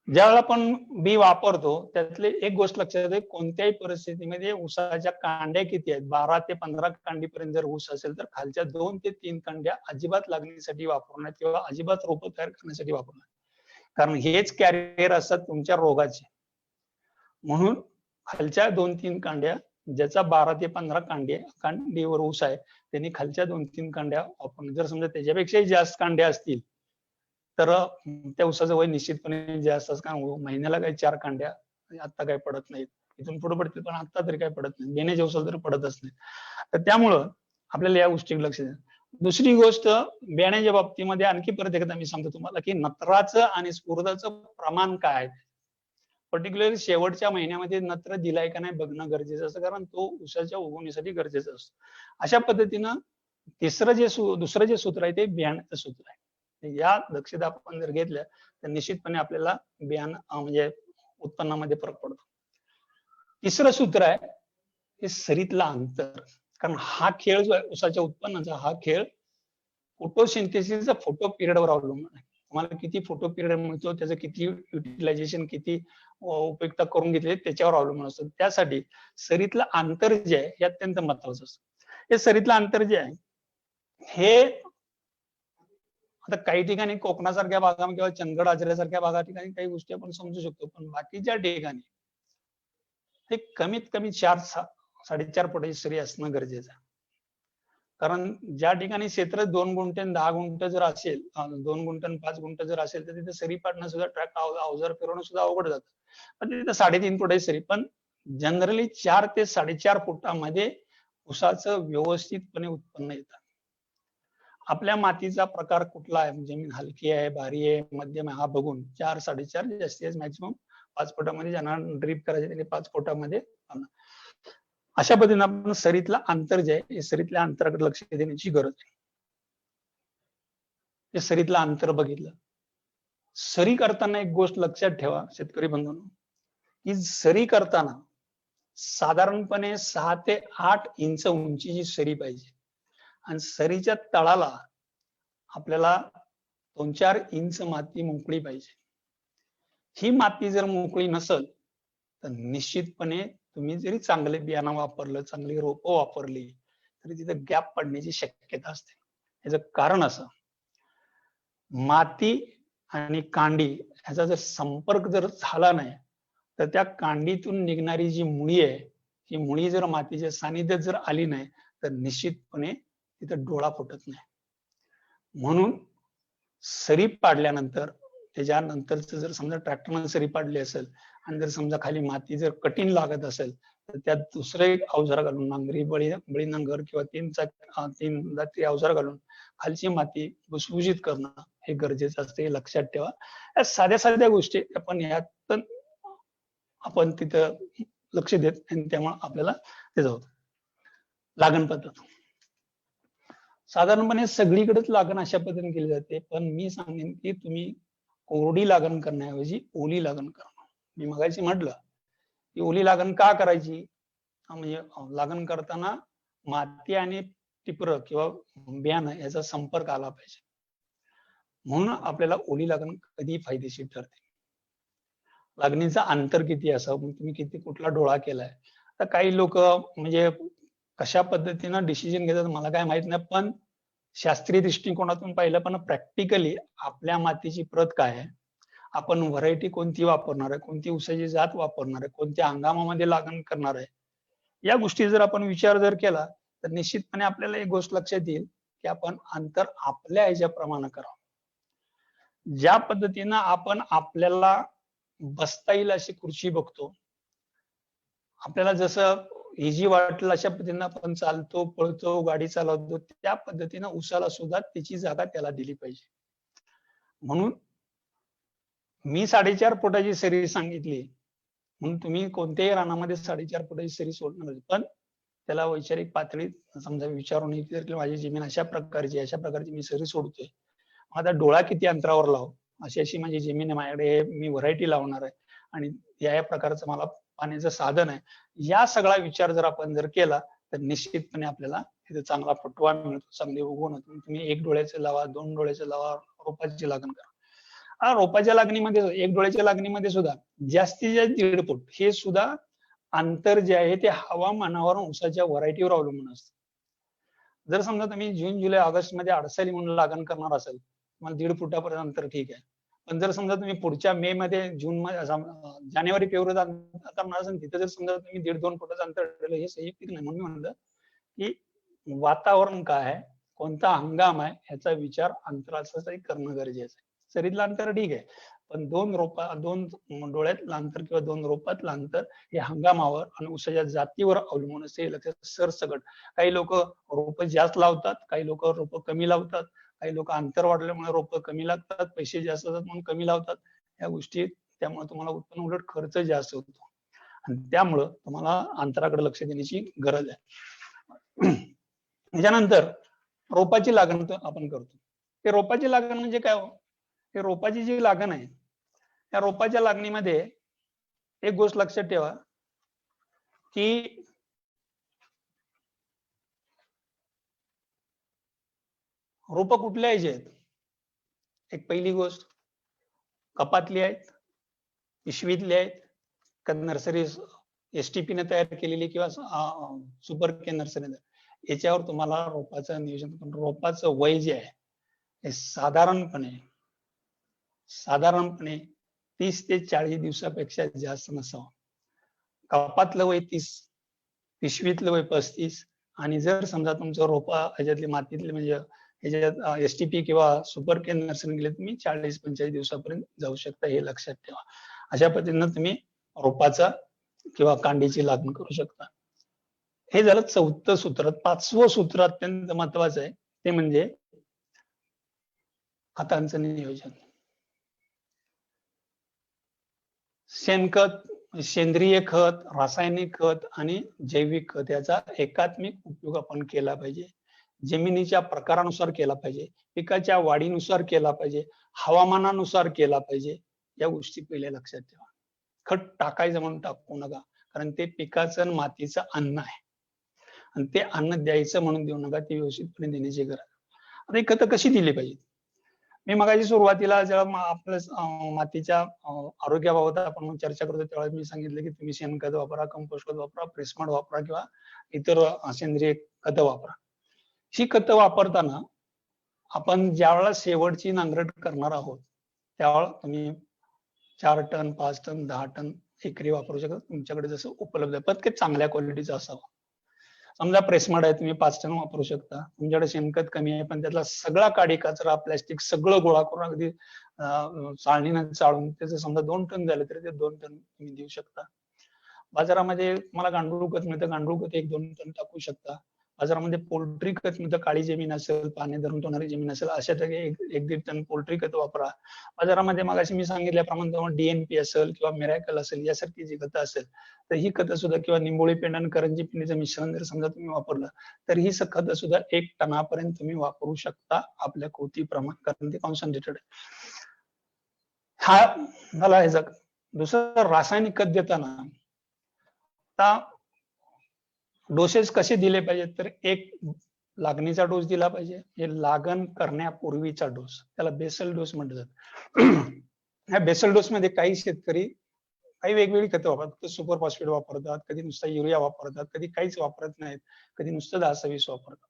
ज्यावेळेला आपण बी वापरतो त्यातले एक गोष्ट लक्षात येते, कोणत्याही परिस्थितीमध्ये ऊसाच्या कांड्या किती आहेत, 12 ते 15 कांडीपर्यंत जर ऊस असेल तर खालच्या 2 ते 3 कांड्या अजिबात लागणीसाठी वापरणार किंवा अजिबात रोप तयार करण्यासाठी वापरणार, कारण हेच कॅरियर असतात तुमच्या रोगाचे. म्हणून खालच्या 2-3 कांड्या, ज्याचा 12 ते 15 कांडीवर ऊस आहे त्यांनी खालच्या 2-3 कांड्या वापरणार. जर समजा त्याच्यापेक्षाही जास्त कांड्या असतील तर त्या ऊसाचं वय निश्चितपणे जास्त असतं, कारण महिन्याला काही 4 कांड्या आता काही पडत नाहीत, इथून पुढे पडतील पण आता तरी काही पडत नाही, बियाण्याच्या ऊसाला तर पडतच नाही. तर त्यामुळं आपल्याला या गोष्टी लक्ष द्या. दुसरी गोष्ट, बियाण्याच्या बाबतीमध्ये आणखी परत एकदा मी सांगतो तुम्हाला की नत्राचं आणि स्फुरदाचं प्रमाण काय आहे. पर्टिक्युलरली शेवटच्या महिन्यामध्ये नत्र दिलाय का नाही बघणं गरजेचं असतं, कारण तो ऊसाच्या उगवणीसाठी गरजेचा असतो. अशा पद्धतीनं दुसरं जे सूत्र आहे ते बियाण्याचं सूत्र आहे. या दक्षता आपण जर घेतल्या तर निश्चितपणे आपल्याला बियाणं म्हणजे उत्पन्नामध्ये फरक पडतो. तिसरं सूत्र आहे हे सरीतला अंतर, कारण हा खेळ जो आहे ऊसाच्या उत्पन्नाचा, हा खेळ फोटोसिंथेसिसचा फोटो पिरियडवर अवलंबून आहे. तुम्हाला किती फोटो पिरियड मिळतो, त्याचं किती युटिलायझेशन, किती उपयुक्त करून घेतले त्याच्यावर अवलंबून असतं. त्यासाठी सरीतलं अंतर जे आहे हे अत्यंत महत्वाचं असतं. हे सरीतलं अंतर जे आहे हे आता काही ठिकाणी कोकणासारख्या भागामध्ये किंवा चंदगड आजऱ्यासारख्या भागा ठिकाणी काही गोष्टी आपण समजू शकतो, पण बाकीच्या ठिकाणी हे कमीत कमी 4-4.5 फुटाची सरी असणं गरजेचं आहे. कारण ज्या ठिकाणी क्षेत्र 2 गुंठे 10 गुंठ जर असेल, 2 गुंठ 5 गुंठ जर असेल तर तिथे सरी पाडणं सुद्धा ट्रॅक अवजार फिरवणं सुद्धा अवघड जातं. पण तिथे 3.5 फुटाची सरी, पण जनरली 4 ते 4.5 फुटामध्ये ऊसाचं व्यवस्थितपणे उत्पन्न येतं. आपल्या मातीचा प्रकार कुठला आहे, जमीन हलकी आहे, भारी आहे, मध्यम आहे, हा बघून 4-4.5 जास्तीत मॅक्सिमम 5 फुटामध्ये ज्यांना ड्रीप करायचे त्यांनी 5 फुटामध्ये. अशा पद्धतीने आपण सरीतलं अंतर जे आहे, सरीतल्या अंतराकडे लक्ष देण्याची गरज आहे. हे सरीतलं अंतर बघितलं. सरी करताना एक गोष्ट लक्षात ठेवा शेतकरी बंधूंनो, की सरी करताना साधारणपणे 6 ते 8 इंच उंचीची सरी पाहिजे आणि सरीच्या तळाला आपल्याला 2-4 इंच माती मोकळी पाहिजे. ही माती जर मोकळी नसेल तर निश्चितपणे तुम्ही जरी चांगले बियाणं वापरलं, चांगली रोपं वापरली तरी तिथं गॅप पडण्याची शक्यता असते. याचं कारण असं, माती आणि कांडी ह्याचा जर संपर्क जर झाला नाही तर त्या कांडीतून निघणारी जी मुळी आहे, ही मुळी जर मातीच्या सानिध्यात जर आली नाही तर निश्चितपणे तिथं डोळा फुटत नाही. म्हणून सरी पाडल्यानंतर त्याच्यानंतरच जर समजा ट्रॅक्टरनं सरी पाडली असेल आणि जर समजा खाली माती जर कठीण लागत असेल तर त्यात दुसरं एक अवजार घालून, नांगरी बळी नांगर किंवा 3 दात्री अवजार घालून खालची माती भुसभुशीत करणं हे गरजेचं असतं. हे लक्षात ठेवा. या साध्या साध्या गोष्टी आपण तिथं लक्ष देत आणि त्यामुळे आपल्याला त्याचं होतं. लागण पद्धत साधारणपणे सगळीकडेच लागण अशा पद्धतीने केली जाते, पण मी सांगेन की तुम्ही कोरडी लागण करण्याऐवजी ओली लागण करा. मी मगाशी म्हटलं की ओली लागण का करायची, म्हणजे लागण करताना माती आणि टिपर किंवा बियाणं याचा संपर्क आला पाहिजे, म्हणून आपल्याला ओली लागण कधी फायदेशीर ठरते. लागणीचं अंतर किती असावं, मग तुम्ही किती कुठला डोळा केलाय. तर काही लोक म्हणजे कशा पद्धतीनं डिसिजन घेतात मला काय माहित नाही, पण शास्त्रीय दृष्टिकोनातून पाहिलं पण प्रॅक्टिकली आपल्या मातीची प्रत काय आहे, आपण व्हरायटी कोणती वापरणार आहे, कोणती ऊसाची जात वापरणार आहे, कोणत्या हंगामामध्ये लागण करणार आहे, या गोष्टी जर आपण विचार जर केला तर निश्चितपणे आपल्याला एक गोष्ट लक्षात येईल की आपण अंतर आपल्या ह्याच्याप्रमाणे करावं. ज्या पद्धतीनं आपण आपल्याला बसता येईल अशी खुर्ची बघतो, आपल्याला जसं इझी वाटलं अशा पद्धतीनं आपण चालतो, पळतो, गाडी चालवतो, त्या पद्धतीनं ऊसाला सुद्धा त्याची जागा त्याला दिली पाहिजे. म्हणून मी 4.5 फुटाची सरी सांगितली, म्हणून तुम्ही कोणत्याही रानामध्ये 4.5 फुटाची सरी सोडणार, पण त्याला वैचारिक पातळीत समजा विचारून माझी जमीन अशा प्रकारची मी सरी सोडतोय, आता डोळा किती अंतरावर लावू, अशी माझी जमीन आहे, माझ्याकडे मी व्हरायटी लावणार आहे आणि या प्रकारचं मला पाण्याचं साधन आहे. या सगळा विचार जर आपण जर केला तर निश्चितपणे आपल्याला तिथे चांगला फुटवा मिळतो, चांगली उगवण होते. तुम्ही 1 डोळ्याचं लावा, 2 डोळ्याचं लावा, रोपाची लागण करा. रोपाच्या लागणीमध्ये 1 डोळ्याच्या लागणीमध्ये सुद्धा जास्तीत जास्त 1.5 फूट हे सुद्धा अंतर जे आहे ते हवामानावर ऊसाच्या व्हरायटीवर अवलंबून असतं. जर समजा तुम्ही जून, जुलै, ऑगस्ट मध्ये अडसाली म्हणून लागण करणार असेल, तुम्हाला 1.5 फुटापर्यंत अंतर ठीक आहे. पण जर समजा तुम्ही पुढच्या मे मध्ये, जून मध्ये, जानेवारी फेब्रुवारीत करणार असेल, तिथे जर समजा तुम्ही 1.5-2 फुटाचं अंतर ठेवलं, हे संयुक्तिक नाही. म्हणून म्हणलं की वातावरण काय आहे, कोणता हंगाम आहे, ह्याचा विचार अंतराचा करणं गरजेचं आहे. सरीतलं अंतर ठीक आहे, पण 2 डोळ्यातलं अंतर किंवा 2 रोपातलं अंतर हे हंगामावर आणि ऊसाच्या जातीवर अवलंबून असते. लक्षात सरसकट काही लोक रोप जास्त लावतात, काही लोक रोप कमी लावतात, काही लोक अंतर वाढल्यामुळे रोप कमी लागतात, पैसे जास्त असतात म्हणून कमी लावतात. या गोष्टी त्यामुळे तुम्हाला उत्पन्न उलट खर्च जास्त होतो आणि त्यामुळं तुम्हाला अंतराकडे लक्ष देण्याची गरज आहे. त्याच्यानंतर रोपाची लागण आपण करतो. ते रोपाची लागण म्हणजे काय हो, हे रोपाची जी लागण आहे त्या रोपाच्या लागणीमध्ये एक गोष्ट लक्षात ठेवा की रोप कुठल्या यायचे आहेत. एक पहिली गोष्ट कपातली आहेत, पिशवीतली आहेत, का नर्सरी STP ने तयार केलेली किंवा सुपर के नर्सरी, याच्यावर तुम्हाला रोपाचं नियोजन करून रोपाचं वय जे आहे हे साधारणपणे 30 ते 40 दिवसापेक्षा जास्त नसावं. कपातलं वय 30, पिशवीतलं वय 35 आणि जर समजा तुमचं रोपा ह्याच्यातली मातीतले म्हणजे ह्याच्यात STP किंवा सुपर केअर नर्सरी गेले तुम्ही 40-45 दिवसापर्यंत जाऊ शकता. हे लक्षात ठेवा. अशा पद्धतीनं तुम्ही रोपाचा किंवा कांडीची लागण करू शकता. हे झालं 4थं सूत्र. 5वं सूत्र अत्यंत महत्वाचं आहे, ते म्हणजे खतांचं नियोजन. शेणखत, सेंद्रिय खत, रासायनिक खत आणि जैविक खत याचा एकात्मिक उपयोग आपण केला पाहिजे. जमिनीच्या प्रकारानुसार केला पाहिजे, पिकाच्या वाढीनुसार केला पाहिजे, हवामानानुसार केला पाहिजे. या गोष्टी पहिले लक्षात ठेवा. खत टाकायचं म्हणून टाकू नका. कारण ते पिकाचं आणि मातीचं अन्न आहे आणि ते अन्न द्यायचं म्हणून देऊ नका, ते व्यवस्थितपणे देण्याची गरज आहे. आता ही खतं कशी दिली पाहिजे? मी मगाशी सुरुवातीला जेव्हा आपल्या मातीच्या आरोग्याबाबत आपण चर्चा करतो तेव्हा मी सांगितलं की तुम्ही शेणखत वापरा, कंपोस्ट खत वापरा, प्रेसमड वापरा किंवा इतर सेंद्रिय खतं वापरा. ही खतं वापरताना आपण ज्यावेळेला शेवटची नांगरट करणार आहोत त्यावेळेला तुम्ही 4 टन, 5 टन, 10 टन एकरी वापरू शकता. तुमच्याकडे जसं उपलब्ध आहे, पण ते चांगल्या क्वालिटीचं असावं. समजा प्रेसमड आहे, तुम्ही 5 टन वापरू शकता. तुमच्याकडे शेणखत कमी आहे, पण त्यातला सगळा काडी कचरा, प्लॅस्टिक सगळं गोळा करून अगदी चाळणीनं चाळून त्याचं समजा 2 टन झालं तरी ते 2 टन तुम्ही देऊ शकता. बाजारामध्ये तुम्हाला गांडूळ खत मिळतं, गांडूळ खत 1-2 टन टाकू शकता. बाजारामध्ये पोल्ट्री खत मिळतं, काळी जमीन असेल, पाणी धरून ठेवणारी जमीन असेल, अशा 1-1.5 टन पोल्ट्री खत वापरा. बाजारामध्ये मगाशी मी सांगितल्याप्रमाणे DNP असेल किंवा मिरॅकल असेल यासारखी जी खतं असेल तर ही खतं सुद्धा किंवा निंबोळी पेंड आणि करंजी पेंडीचं मिश्रण जर समजा तुम्ही वापरलं तर ही खतं सुद्धा 1 टनापर्यंत तुम्ही वापरू शकता आपल्या कृतीप्रमाणे, कारण ते कॉन्सन्ट्रेटेड आहे. हा झाला ह्याचा. दुसरं रासायनिक खत देताना आता डोसेस कसे दिले पाहिजेत तर एक लागणीचा डोस दिला पाहिजे, हे लागण करण्यापूर्वीचा डोस, त्याला बेसल डोस म्हटलं जातं. ह्या बेसल डोस मध्ये काही शेतकरी काही वेगवेगळी खतं वापरतात, सुपर फॉस्फेट वापरतात, कधी नुसता युरिया वापरतात, कधी काहीच वापरत नाहीत, कधी नुसतं 10-20 वापरतात.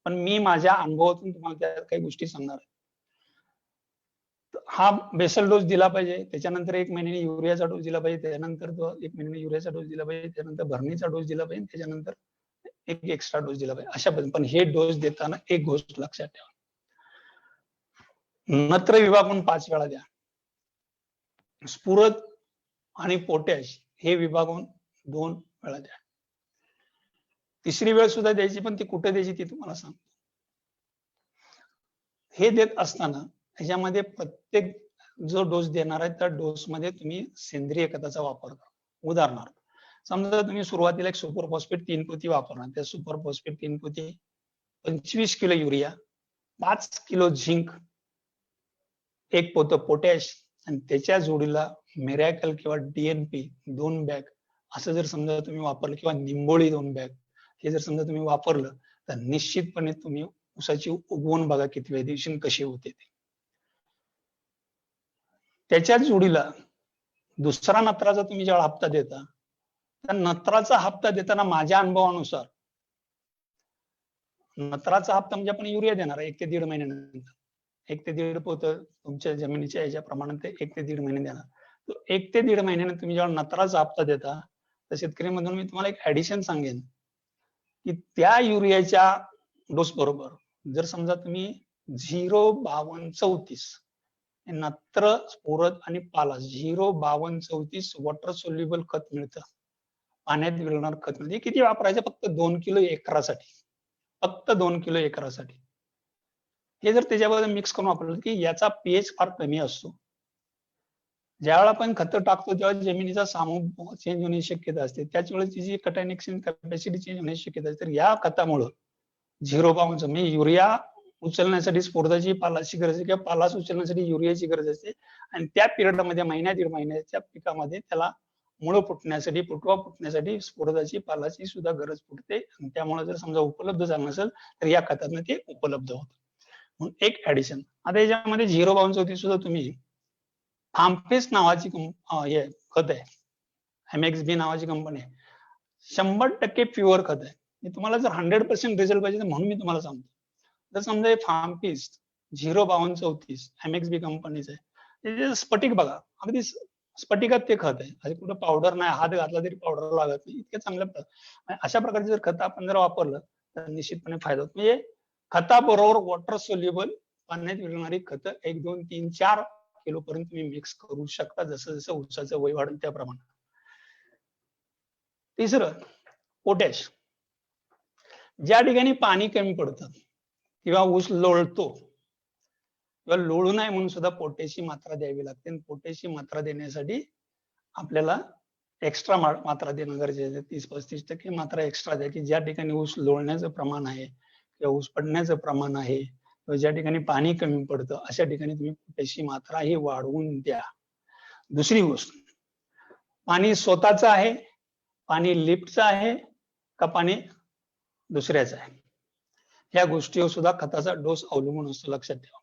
पण मी माझ्या अनुभवातून तुम्हाला त्या काही गोष्टी सांगणार आहे. हा बेसल डोस दिला पाहिजे, त्याच्यानंतर 1 महिन्याने युरियाचा डोस दिला पाहिजे, त्याच्यानंतर 1 महिन्याने युरियाचा डोस दिला पाहिजे, त्यानंतर भरणीचा डोस दिला पाहिजे, त्याच्यानंतर एक एक्स्ट्रा डोस दिला पाहिजे. अशा पद्धतीने. पण हे डोस देताना एक गोष्ट लक्षात ठेवा, नत्र विभागून 5 वेळा द्या. स्फुरद आणि पोटॅश हे विभागून 2 वेळा द्या. तिसरी वेळ सुद्धा द्यायची, पण ती कुठे द्यायची ती तुम्हाला सांगतो. हे देत असताना ह्याच्यामध्ये प्रत्येक जो डोस देणार आहे त्या डोस मध्ये तुम्ही सेंद्रिय खताचा वापर करा. उदाहरणार्थ समजा तुम्ही सुरुवातीला एक सुपर फॉस्फेट 3 पोती वापरणार, त्या सुपर फॉस्फेट 3 पोती 25 किलो युरिया, 5 किलो झिंक, 1 पोतं पोटॅश आणि त्याच्या जोडीला मिरॅकल किंवा DNP 2 बॅग असं जर समजा तुम्ही वापरलं किंवा निंबोळी 2 बॅग हे जर समजा तुम्ही वापरलं तर निश्चितपणे तुम्ही ऊसाची उगवण बघा किती दिवशी कशी होते ते. त्याच्या जोडीला दुसरा नत्राचा तुम्ही जेव्हा हप्ता देता त्या नत्राचा हप्ता देताना माझ्या अनुभवानुसार नत्राचा हप्ता म्हणजे आपण युरिया देणार आहे 1 ते 1.5 महिन्यानंतर, 1 ते 1.5 पोतं तुमच्या जमिनीच्या याच्या प्रमाणात ते 1 ते 1.5 महिने देणार. तो 1 ते 1.5 महिन्याने तुम्ही जेव्हा नत्राचा हप्ता देता तर शेतकरी मधून मी तुम्हाला एक ऍडिशन सांगेन की त्या युरियाच्या डोस बरोबर जर समजा तुम्ही 0,5234 नत्र, स्फुरद आणि पालाश 0,5234 वॉटर सोल्युबल खत मिळतं, पाण्यात विरघळणार खत मिळतं. किती वापरायचं? फक्त 2 किलो एकरासाठी, फक्त 2 किलो एकरासाठी. हे जर त्याच्याबरोबर मिक्स करून वापरलं की याचा pH फार कमी असतो. ज्यावेळेला आपण खतं टाकतो तेव्हा जमिनीचा सामूहिक चेंज होण्याची शक्यता असते, त्याच वेळेस तिची कटायनेक्शन कॅपॅसिटी चेंज होण्याची शक्यता असते. तर या खतामुळं 0,52 म्हणजे युरिया उचलण्यासाठी स्फुरदाची, पालाची गरज आहे किंवा पालाश उचलण्यासाठी युरियाची गरज असते आणि त्या पिरियडमध्ये महिन्या 1.5 महिन्याच्या पिकामध्ये त्याला मुळं फुटण्यासाठी, फुटवा फुटण्यासाठी स्फुरदाची, पालाची सुद्धा गरज पडते आणि त्यामुळे जर समजा उपलब्ध झालं नसेल तर या खतातनं ते उपलब्ध होतं. म्हणून एक ऍडिशन. आता याच्यामध्ये 0,52 सुद्धा तुम्ही फार्मफेस नावाची हे खत आहे, MXB नावाची कंपनी आहे, 100% प्युअर खत आहे. तुम्हाला जर 100% रिझल्ट पाहिजे तर म्हणून मी तुम्हाला सांगतो. जर समजा हे फार्मफेस 0,5234 MXB कंपनीचं आहे, ते स्फटिक बघा, अगदी स्फटिकात ते खत आहे, असे कुठं पावडर नाही, हात घातला तरी पावडर लागत नाही, इतक्या चांगल्या अशा प्रकारचे जर खत आपण जर वापरलं तर निश्चितपणे फायदा होतो. म्हणजे खताबरोबर वॉटर सोल्युबल पाण्यात विरघळणारी खतं 1, 2, 3, 4 किलो पर्यंत तुम्ही मिक्स करू शकता, जसं जसं ऊसाचं वय वाढेल त्याप्रमाणे. तिसरं पोटॅश. ज्या ठिकाणी पाणी कमी पडतं किंवा ऊस लोळतो किंवा लोळू नये म्हणून सुद्धा पोटॅशची मात्रा द्यावी लागते आणि पोटॅशची मात्रा देण्यासाठी आपल्याला एक्स्ट्रा मात्रा देणं गरजेचं आहे. 30-35% मात्रा एक्स्ट्रा द्या, की ज्या ठिकाणी ऊस लोळण्याचं प्रमाण आहे किंवा ऊस पडण्याचं प्रमाण आहे किंवा ज्या ठिकाणी पाणी कमी पडतं अशा ठिकाणी तुम्ही पोटॅशची मात्रा ही वाढवून द्या. दुसरी गोष्ट, पाणी स्वतःचं आहे, पाणी लिफ्टचं आहे का पाणी दुसऱ्याचं आहे, या गोष्टीवर सुद्धा खताचा डोस अवलंबून असतो, लक्षात ठेवा.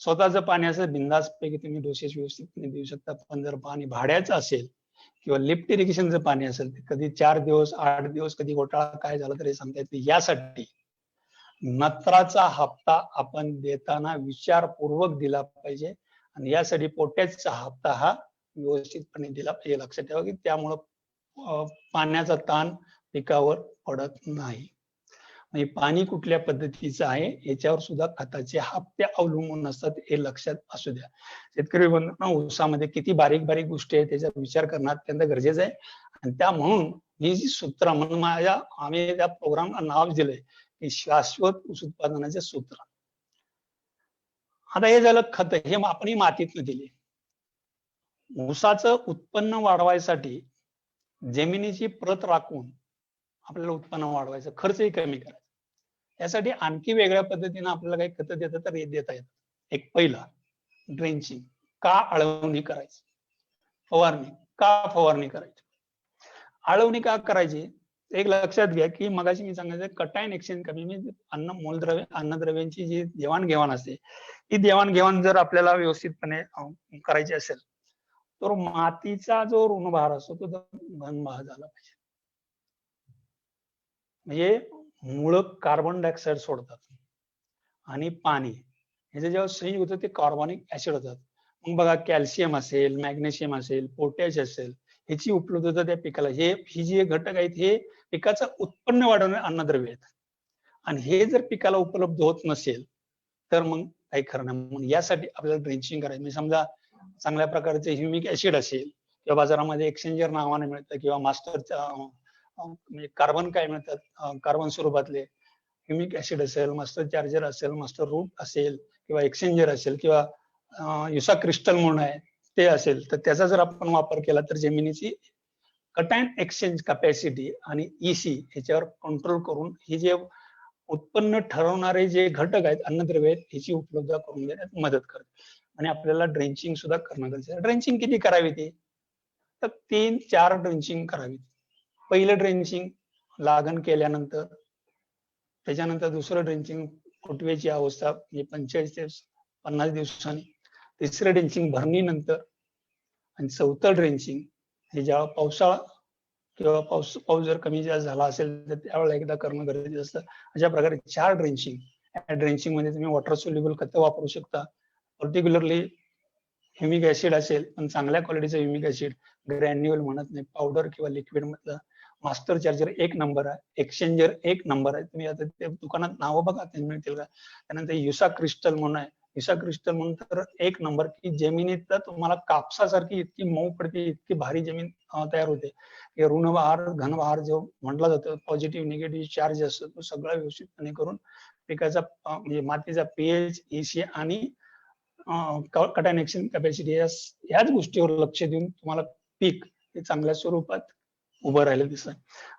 स्वतःचं पाणी असेल बिंदासपैकी तुम्ही डोसेस व्यवस्थितपणे देऊ शकता, पण जर पाणी भाड्याचं असेल किंवा लिफ्ट इरिगेशनचं पाणी असेल, कधी 4 दिवस 8 दिवस कधी घोटाळा काय झाला तरी सांगता येत नाही. यासाठी नत्राचा हप्ता आपण देताना विचारपूर्वक दिला पाहिजे आणि यासाठी पोटॅशचा हप्ता हा व्यवस्थितपणे दिला पाहिजे. लक्षात ठेवा की त्यामुळं पाण्याचा ताण पिकावर पडत नाही. म्हणजे पाणी कुठल्या पद्धतीचं आहे याच्यावर सुद्धा खताचे हप्ते अवलंबून असतात, हे लक्षात असू द्या. शेतकरी बंधूंनो, ऊसामध्ये किती बारीक बारीक गोष्टी आहेत त्याचा विचार करणं अत्यंत गरजेचं आहे. आणि त्या म्हणून ही जी सूत्र म्हणून आम्ही त्या प्रोग्रामला नाव दिलंय की शाश्वत ऊस उत्पादनाचे सूत्र. आता हे झालं खत, हे आपण मातीतनं दिले. ऊसाचं उत्पन्न वाढवायसाठी जमिनीची प्रत राखून आपल्याला उत्पन्न वाढवायचं, खर्चही कमी करायचा. यासाठी आणखी वेगळ्या पद्धतीने आपल्याला काही खतं देता येतात. एक पहिला ड्रेंचिंग, का आळवणी करायची, फवारणी का फवारणी करायची. आळवणी का करायची एक लक्षात घ्या की मगाशी मी सांगायचं कटायन एक्सचेंज कमी, म्हणजे अन्नद्रव्यांची जी देवाणघेवाण असते, ही देवाणघेवाण जर आपल्याला व्यवस्थितपणे करायची असेल तर मातीचा जो ऋणभार असतो तो घनभार झाला पाहिजे. म्हणजे मुळ कार्बन डायऑक्साईड सोडतात आणि पाणी ह्याचं जेव्हा संयोग होतं ते कार्बोनिक ऍसिड होतात. मग बघा कॅल्शियम असेल, मॅग्नेशियम असेल, पोटॅश असेल, ह्याची उपलब्धता त्या पिकाला, ही जी घटक आहेत हे पिकाचं उत्पन्न वाढवणारे अन्नद्रव्य आहेत. आणि हे जर पिकाला उपलब्ध होत नसेल तर मग काही खरं नाही. म्हणून यासाठी आपल्याला ड्रेंचिंग करायचं. म्हणजे समजा चांगल्या प्रकारचे ह्युमिक ऍसिड असेल किंवा बाजारामध्ये एक्सचेंजर नावाने मिळतं किंवा मास्टरच्या म्हणजे कार्बन काय मिळतात, कार्बन स्वरूपातले ह्युमिक ऍसिड असेल, मास्टर चार्जर असेल, मास्टर रूट असेल किंवा एक्सचेंजर असेल किंवा युसा क्रिस्टल म्हणून आहे ते असेल, तर त्याचा जर आपण वापर केला तर जमिनीची कटायन एक्सचेंज कॅपॅसिटी आणि ईसी ह्याच्यावर कंट्रोल करून ही जे उत्पन्न ठरवणारे जे घटक आहेत, अन्नद्रव्य आहेत, ह्याची उपलब्धता करून देण्यात मदत करते. आणि आपल्याला ड्रेंचिंग सुद्धा करणं गरजेचं आहे. ड्रेंचिंग किती करावी ते, तर 3-4 ड्रेंचिंग करावी. पहिलं ड्रेंचिंग लागण केल्यानंतर, त्याच्यानंतर दुसरं ड्रेंचिंग फुटव्याची अवस्था म्हणजे 45 ते 50 दिवसांनी, तिसरं ड्रेंचिंग भरणीनंतर आणि चौथं ड्रेंचिंग हे जेव्हा पावसाळा किंवा पाऊस जर कमी जास्त झाला असेल तर त्यावेळेला एकदा करणं गरजेचं असतं. अशा प्रकारे 4 ड्रेंचिंग. या ड्रेंचिंग मध्ये तुम्ही वॉटर सोल्युबल खतं वापरू शकता. पर्टिक्युलरली ह्युमिक ऍसिड असेल, पण चांगल्या क्वालिटीचं ह्युमिक ऍसिड, ग्रॅन्युअल म्हणत नाही, पावडर किंवा लिक्विड मधलं. मास्टर चार्जर 1 नंबर आहे, एक्सचेंजर 1 नंबर आहे. तुम्ही आता ते दुकानात नावं बघा ते मिळतील का. त्यानंतर युसा क्रिस्टल म्हणून आहे, युसा क्रिस्टल म्हणून तर 1 नंबर, की जमिनीत तुम्हाला कापसासारखी इतकी मऊ पडते, इतकी भारी जमीन तयार होते. ऋणभार घनभार जो म्हटला जातो, पॉझिटिव्ह निगेटिव्ह चार्ज असतो, तो सगळा व्यवस्थितपणे करून पिकाचा म्हणजे मातीचा पीएच, ईसी आणि कटायन एक्सचेंज कॅपॅसिटी याच गोष्टीवर लक्ष देऊन तुम्हाला पीक हे चांगल्या स्वरूपात उभं राहिलं दिसतं.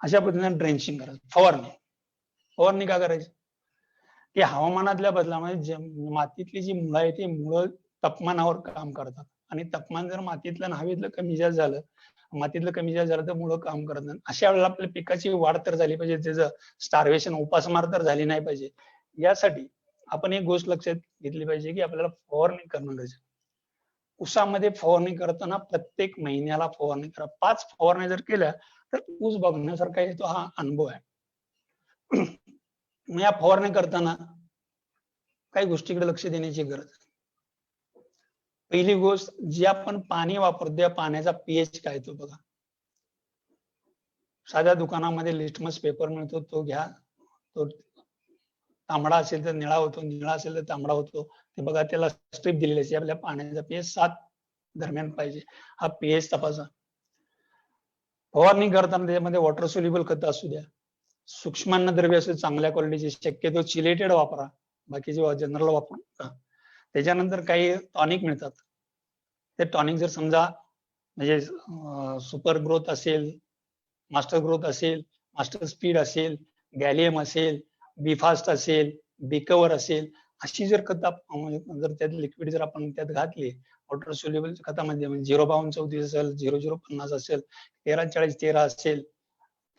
अशा पद्धतीने ड्रेंचिंग करायचं. फवारणी का करायची, की हवामानातल्या बदलामुळे मातीतली जी मुळं आहेत ती मुळं तापमानावर काम करतात आणि तापमान जर मातीतलं आणि हवेतलं कमी जास्त झालं, मातीतलं कमी जास्त झालं तर मुळं काम करत नाही. अशा वेळेला आपल्या पिकाची वाढ तर झाली पाहिजे, त्याचं स्टार्वेशन उपासमार तर झाली नाही पाहिजे. यासाठी आपण एक गोष्ट लक्षात घेतली पाहिजे की आपल्याला फवारणी करणं गरजेचं. ऊसामध्ये फवारणी करताना प्रत्येक महिन्याला फवारणी करा. 5 फवारण्या जर केल्या तर ऊस बघण्यासारखा येतो, हा अनुभव आहे. या फवारणी करताना काही गोष्टीकडे लक्ष देण्याची गरज आहे. पहिली गोष्ट, जी आपण पाणी वापरतो त्या पाण्याचा पीएच काय तो बघा. साध्या दुकानामध्ये लिटमस पेपर मिळतो, तो घ्या. तो तांबडा असेल तर निळा होतो, निळा असेल तर तांबडा होतो. ते बघा, त्याला स्ट्रीप दिलेली असते. आपल्या पाण्याचा पीएच 7 दरम्यान पाहिजे, हा पीएच तपासा. फवारणी करताना त्याच्यामध्ये वॉटर सोल्युबल खतं असू द्या, सूक्ष्म अन्नद्रव्य असेल चांगल्या क्वालिटीचे, शक्यतो चिलेटेड वापरा, बाकीचे जनरल वापरू नका. त्याच्यानंतर काही टॉनिक मिळतात. ते टॉनिक जर समजा म्हणजे सुपर ग्रोथ असेल, मास्टर ग्रोथ असेल, मास्टर स्पीड असेल, गॅलियम असेल, बीफास्ट असेल, बीकवर असेल, अशी जर खत जर त्यात लिक्विड जर आपण त्यात घातली वॉटर सोल्युबल खतामध्ये, म्हणजे 05234 असेल, 0050 असेल, 134013 असेल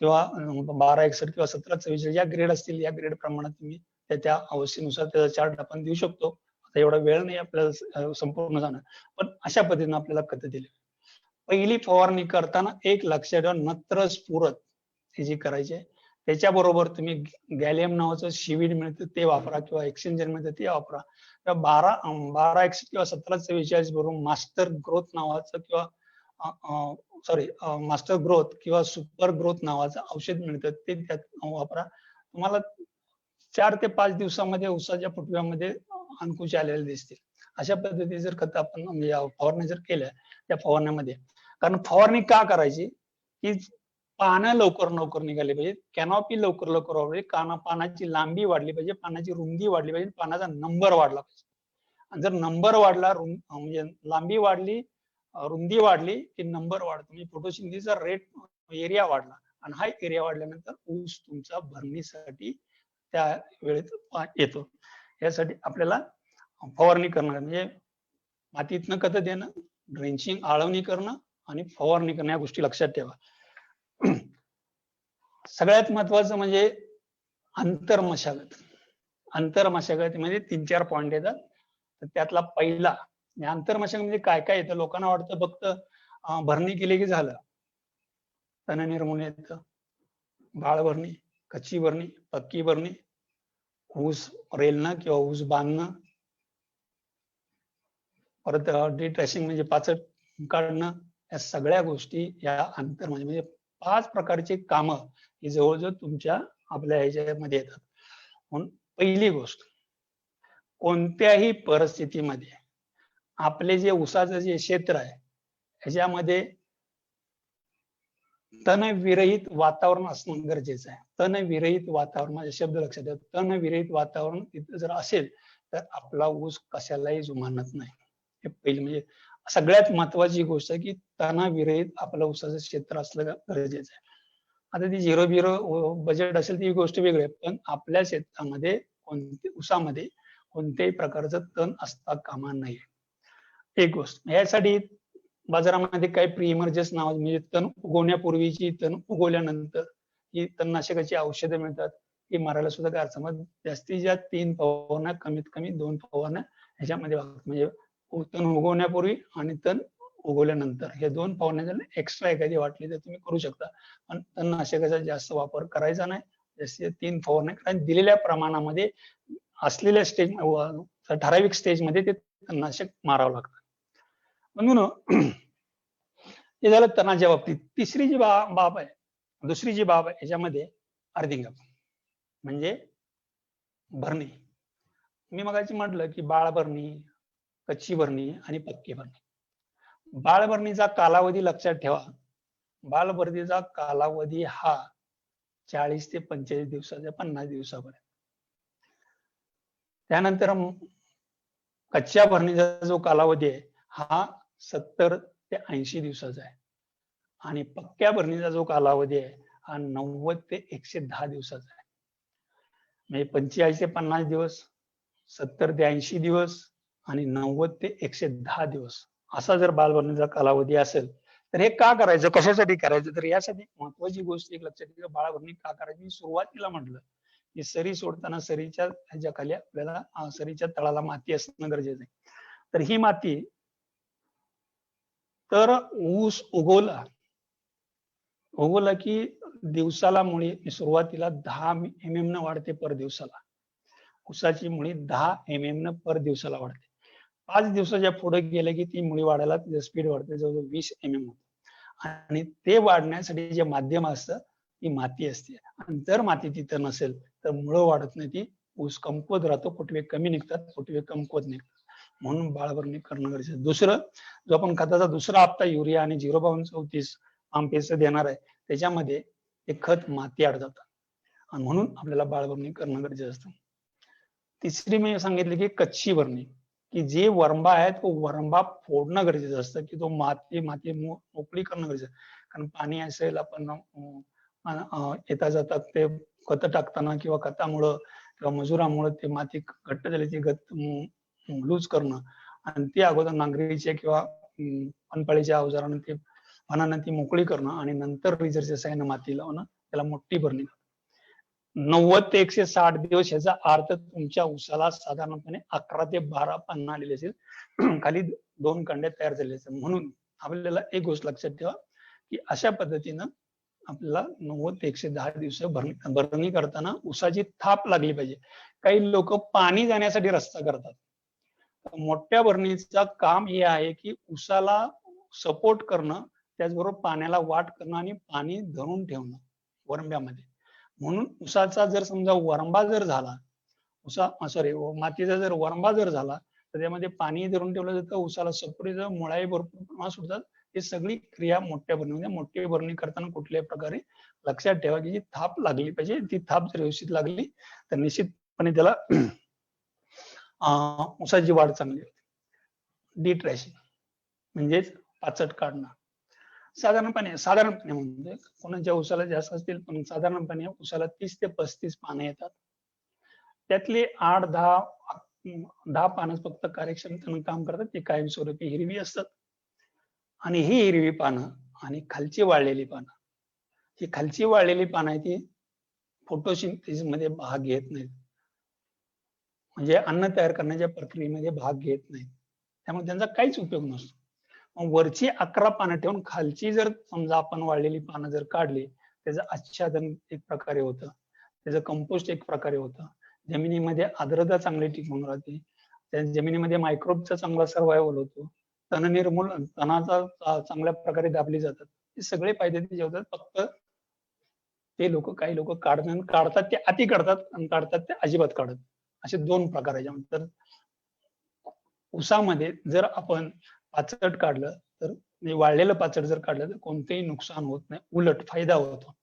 किंवा 1261 किंवा 1744 या ग्रेड असतील, या ग्रेड प्रमाणात तुम्ही त्या अवस्थेनुसार त्याचा चार्ट आपण देऊ शकतो. आता एवढा वेळ नाही आपल्याला संपूर्ण जाणं, पण अशा पद्धतीने आपल्याला खत दिली. पहिली फवारणी करताना एक लक्षात ठेवा, नत्र स्फुरत हे जी करायची आहे, त्याच्याबरोबर तुम्ही गॅलियम नावाचं शिवीड मिळतं ते वापरा किंवा एक्सचेंजर मिळतं ते वापरा, किंवा 1261 किंवा 1744 बरोबर मास्टर ग्रोथ नावाचं किंवा मास्टर ग्रोथ किंवा सुपर ग्रोथ नावाचं औषध मिळतं ते त्यात वापरा. तुम्हाला 4 ते 5 दिवसामध्ये ऊसाच्या फुटव्यामध्ये अंकुश आलेले दिसतील. अशा पद्धतीने जर खत आपण म्हणजे फवारणी जर केल्या त्या फवारण्यामध्ये, कारण फवारणी का करायची की पानं लवकर निघाली पाहिजे, कॅनॉपी लवकर वाढली, पानाची लांबी वाढली पाहिजे, पानाची रुंदी वाढली पाहिजे, पानाचा नंबर वाढला पाहिजे. आणि जर नंबर वाढला, म्हणजे लांबी वाढली, रुंदी वाढली की नंबर वाढतो, म्हणजे फोटोसिंथेसिसचा रेट एरिया वाढला, आणि हा एरिया वाढल्यानंतर ऊस तुमचा भरणीसाठी त्या वेळेत येतो. यासाठी आपल्याला फवारणी करणं म्हणजे मातीतनं खत देणं, ड्रेंचिंग आळवणी करणं आणि फवारणी करणं या गोष्टी लक्षात ठेवा. सगळ्यात महत्वाचं म्हणजे आंतरमशागत. आंतरमशागत म्हणजे 3-4 पॉइंट येतात. तर त्यातला पहिला आंतरमशागत म्हणजे काय काय येतं, लोकांना वाटतं फक्त भरणी केली की झालं. तण निर्मूलन येतं, बाळ भरणी, कच्ची भरणी, पक्की भरणी, ऊस रेलणं किंवा ऊस बांधणं, परत डिट्रेसिंग म्हणजे पाचट काढणं, या सगळ्या गोष्टी या आंतर म्हणजे 5 प्रकारचे कामं ही जवळजवळ तुमच्या आपल्या ह्याच्यामध्ये येतात. म्हणून पहिली गोष्ट, कोणत्याही परिस्थितीमध्ये आपले जे ऊसाचं जे क्षेत्र आहे ह्याच्यामध्ये तणविरहित वातावरण असणं गरजेचं आहे. तणविरहित वातावरण, माझे शब्द लक्षात ठेवा, तणविरहित वातावरण तिथं जर असेल तर आपला ऊस कशालाही जुमानत नाही. हे पहिली म्हणजे सगळ्यात महत्वाची गोष्ट आहे की तणाविरहित आपलं ऊसाचं क्षेत्र असलं गरजेचं आहे. आता ती 0 बजेट असेल ती गोष्ट वेगळी आहे, पण आपल्या क्षेत्रामध्ये ऊसामध्ये कोणत्याही प्रकारचं तण असता कामा नये. एक गोष्ट. यासाठी बाजारामध्ये काही प्री इमर्जन्स नावाची म्हणजे तण उगवण्यापूर्वीची, तण उगवल्यानंतर ही तणनाशकाची औषधं मिळतात, ती मारायला सुद्धा काय अडचण नाही. जास्तीत 3 फवारण्या, कमीत कमी 2 फवारण्या ह्याच्यामध्ये म्हणजे तण उगवण्यापूर्वी आणि तण उगवल्यानंतर हे 2 फवारण्या जर एक्स्ट्रा एखादी वाटली तर तुम्ही करू शकता, पण तणनाशकाचा जास्त वापर करायचा नाही. जास्तीत 3 फवारण्या, कारण दिलेल्या प्रमाणामध्ये असलेल्या स्टेज ठराविक स्टेजमध्ये ते तणनाशक मारावं लागतं. म्हणून हे झालं तणाच्या बाबतीत. तिसरी जी बाब आहे, दुसरी जी बाब आहे याच्यामध्ये अर्धिंग म्हणजे भरणी. मी मगाशी म्हटलं की बाळ भरणी, कच्ची भरणी आणि पक्की भरणी. बाळ भरणीचा कालावधी लक्षात ठेवा. बाळ भरणीचा कालावधी हा 40 ते 45 दिवसाचा, 50 दिवसापर्यंत. त्यानंतर कच्च्या भरणीचा जो कालावधी आहे हा 70 ते 80 दिवसाचा आहे, आणि पक्क्या भरणीचा जो कालावधी आहे हा 90 ते 110 दिवसाचा आहे. म्हणजे 45 ते 50 दिवस, 70 ते 80 दिवस आणि 90 ते 110 दिवस असा जर बालभरणीचा कालावधी असेल तर हे का करायचं, कशासाठी करायचं, तर यासाठी महत्वाची गोष्ट एक लक्षात ठेवा. बाळभरणी का करायची, मी सुरुवातीला म्हटलं की सरी सोडताना सरीच्या ह्याच्या खाली आपल्याला सरीच्या तळाला माती असणं गरजेचं आहे. तर ही माती तर ऊस उगवला की दिवसाला मुळी सुरुवातीला 10 mm न वाढते पर दिवसाला. ऊसाची मुळी 10 mm न पर दिवसाला वाढते. 5 दिवसाच्या पुढे गेले की ती मुळी वाढायला स्पीड वाढते, जवळजवळ 20 mm. आणि ते वाढण्यासाठी जे माध्यम असतं ती माती असते, आणि जर माती तिथं नसेल तर मुळं वाढत नाही, ती ऊस कमकुवत राहतो, फुटवे कमी निघतात, फुटवे कमकुवत निघतात. म्हणून बाळभरणी करणं गरजेचं. दुसरं, जो आपण खताचा दुसरा हप्ता युरिया आणि 05234 आंपेचं देणार आहे त्याच्यामध्ये ते खत माती आड जातं, आणि म्हणून आपल्याला बाळभरणी करणं गरजेचं असतं. तिसरी मी सांगितली की कच्ची भरणी, की जे वरंबा आहे तो वरंबा फोडणं गरजेचं असतं, की तो माती मोकळी करणं गरजेचं, कारण पाणी असेल आपण येता जातात ते खत टाकताना किंवा खतामुळं किंवा मजुरामुळे ते माती घट्ट झाली ती लूज करणं आणि ती अगोदर नांगरीच्या किंवा पानपाळीच्या अवजारानं ते पानानं ती मोकळी करणं आणि नंतर रिजरच्या साहाय्यानं माती लावणं, त्याला मोठी भरणी. 90 ते 160 दिवस याचा अर्थ तुमच्या ऊसाला साधारणपणे 11 ते 12 पानं आलेली असेल, खाली 2 कांड्या तयार झालेल्या असतील. म्हणून आपल्याला एक गोष्ट लक्षात ठेवा की अशा पद्धतीनं आपल्याला 90 ते 110 दिवस भरणी करताना ऊसाची थाप लागली पाहिजे. काही लोक पाणी जाण्यासाठी रस्ता करतात. मोठ्या भरणीचं काम हे आहे की ऊसाला सपोर्ट करणं, त्याचबरोबर पाण्याला वाट करणं आणि पाणी धरून ठेवणं वरंब्यामध्ये. म्हणून ऊसाचा जर समजा वरंबा जर झाला, मातीचा जर वरंबा जर झाला तर त्यामध्ये पाणी धरून ठेवलं जातं, ऊसाला सपोर्ट, मुळाही भरपूर प्रमाणात सुटतात. ही सगळी क्रिया मोठ्या भरणीमध्ये, मोठी भरणी करताना कुठल्याही प्रकारे लक्षात ठेवा की जी थाप लागली पाहिजे. ती थाप जर व्यवस्थित लागली तर निश्चितपणे त्याला ऊसाची वाढ चांगली होते. डिट्रॅशिंग म्हणजेच पाचट काढणं. साधारणपणे म्हणजे कोणाच्या ऊसाला जास्त असतील, पण साधारणपणे ऊसाला 30 ते 35 पानं येतात. त्यातली 8-10 पानं फक्त कार्यक्षमतेनं काम करतात, ती कायमस्वरूपी हिरवी असतात. आणि ही हिरवी पानं आणि खालची वाळलेली पानं, ही खालची वाळलेली पानं आहे ती फोटोसिंथेसिस मध्ये भाग घेत नाहीत, म्हणजे अन्न तयार करण्याच्या प्रक्रियेमध्ये भाग घेत नाहीत, त्यामुळे त्यांचा काहीच उपयोग नसतो. वरची 11 पानं ठेवून खालची जर समजा आपण वाळलेली पानं जर काढली, त्याचं आच्छादन एक प्रकारे होतं, त्याचं कंपोस्ट एक प्रकारे होतं, जमिनीमध्ये आर्द्रता चांगली टिकून राहते, त्या जमिनीमध्ये मायक्रोबचा चांगला सर्वायवल होतो, तणाचा चांगल्या प्रकारे दाबली जातात. हे सगळे फायदे त्याचे होतात. फक्त ते काही लोक काढतात ते अति काढतात आणि काढतात ते अजिबात काढत. असे 2 प्रकार आहे. तर ऊसामध्ये जर आपण पाचट काढलं तर वाळलेलं पाचट जर काढलं तर कोणतेही नुकसान होत नाही, उलट फायदा होतो.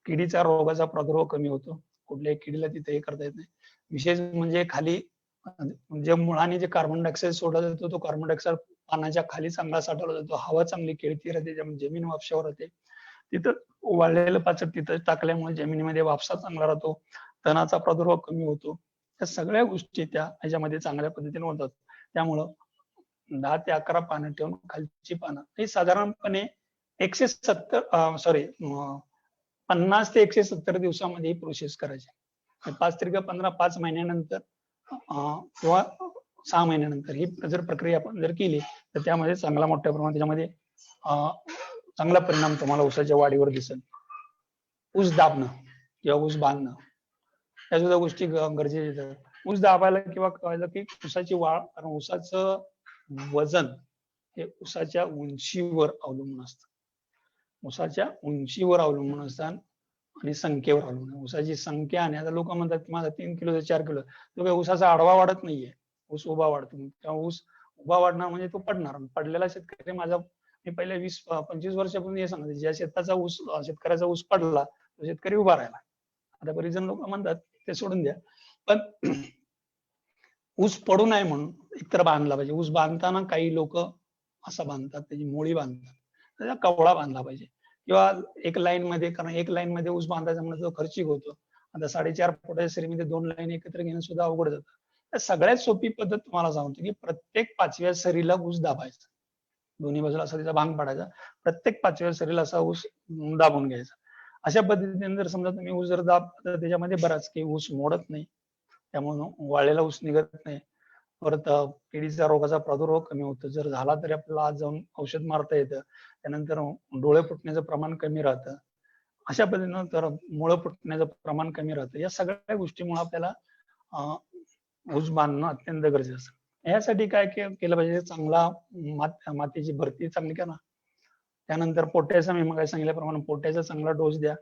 किडीचा रोगाचा प्रादुर्भाव कमी होतो, कुठल्याही किडीला तिथे हे करता येत नाही. विशेष म्हणजे खाली जे मुळाने जे कार्बन डायऑक्साईड सोडला जातो, तो कार्बन डायऑक्साईड पानाच्या खाली चांगला साठवला जातो, हवा चांगली खेळती राहते, त्यामुळे जमीन वापशावर राहते. तिथं वाळलेलं पाचट तिथं टाकल्यामुळे जमिनीमध्ये वापसा चांगला राहतो, तणाचा प्रादुर्भाव कमी होतो. त्या सगळ्या गोष्टी त्या ह्याच्यामध्ये चांगल्या पद्धतीने होतात. त्यामुळं 10 ते 11 पानं ठेवून खालची पानं ही साधारणपणे 50 ते 170 दिवसामध्ये ही प्रोसेस करायची. 5 त्रिक 15 5 महिन्यानंतर किंवा 6 महिन्यानंतर ही जर प्रक्रिया आपण जर केली तर त्यामध्ये चांगला मोठ्या प्रमाणात त्याच्यामध्ये चांगला परिणाम तुम्हाला ऊसाच्या वाढीवर दिसेल. ऊस दाबणं किंवा ऊस बांधणं या सुद्धा गोष्टी गरजेच्या आहेत. ऊस दाबायला किंवा कळलं की ऊसाची वाढ, कारण ऊसाचं वजन हे ऊसाच्या उंचीवर अवलंबून असतं. ऊसाच्या उंचीवर अवलंबून असतात आणि संख्येवर अवलंबून. ऊसाची संख्या आणि आता लोक म्हणतात की माझा 3 किलो 4 किलो, तो काही ऊसाचा आडवा वाढत नाहीये, ऊस उभा वाढतो. तेव्हा ऊस उभा वाढणार म्हणजे तो पडणार. पडलेला शेतकरी मी पहिल्या 20-25 वर्षापूर्वी हे सांगते, ज्या शेतकऱ्याचा ऊस पडला तो शेतकरी उभा राहिला. आता बरेच जण लोक म्हणतात ते सोडून द्या, पण ऊस पडू नये म्हणून एकतर बांधला पाहिजे. ऊस बांधताना काही लोक असं बांधतात, त्याची मोळी बांधतात, त्याचा कवळा बांधला पाहिजे किंवा एक लाईन मध्ये, कारण एक लाईन मध्ये ऊस बांधायचा म्हणजे तो खर्चिक होतो. आता 4.5 फुटाच्या सरीमध्ये 2 लाईन एकत्र घेणं सुद्धा अवघड जातं. तर सगळ्यात सोपी पद्धत तुम्हाला सांगतो की प्रत्येक 5व्या सरीला ऊस दाबायचा, दोन्ही बाजूला असा त्याचा भांग पाडायचा, प्रत्येक 5व्या सरीला असा ऊस दाबून घ्यायचा. अशा पद्धतीने जर समजा तुम्ही ऊस जर दाब, तर त्याच्यामध्ये बराच काही ऊस मोडत नाही, त्यामुळे वाळलेला ऊस निघत नाही. परत किडीचा रोगाचा प्रादुर्भाव कमी होतो. जर झाला तरी आपल्याला आज जाऊन औषध मारता येतं. त्यानंतर डोळे फुटण्याचं प्रमाण कमी राहतं. अशा पद्धतीनं तर मुळं फुटण्याचं प्रमाण कमी राहतं. या सगळ्या गोष्टीमुळे आपल्याला ऊस बांधणं अत्यंत गरजेचं असतं. यासाठी काय केलं पाहिजे, चांगला मातीची भरती चांगली करा. त्यानंतर पोट्याचा, मी मग सांगितल्याप्रमाणे पोट्याचा चांगला डोस द्या.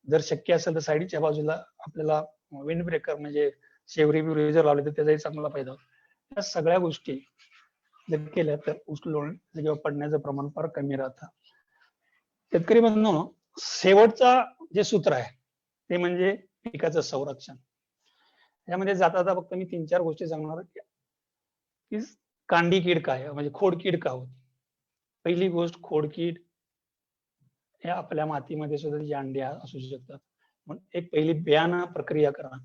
जर शक्य असेल तर साईडच्या बाजूला आपल्याला विंड ब्रेकर म्हणजे शेवरी बिवरी जर लावले तर त्याचाही चांगला फायदा होतो. या सगळ्या गोष्टी जर केल्या तर ऊस लोळण्याचं किंवा पडण्याचं प्रमाण फार कमी राहतं. शेतकरी बंधूंनो, शेवटचा जे सूत्र आहे ते म्हणजे पिकाचं संरक्षण. यामध्ये जाता फक्त मी 3-4 गोष्टी सांगणार की कांडी कीड काय, म्हणजे खोडकीड का होती. पहिली गोष्ट, खोडकीड हे आपल्या मातीमध्ये सुद्धा अंडे असू शकतात. म्हणून एक पहिली बियाणं प्रक्रिया करा.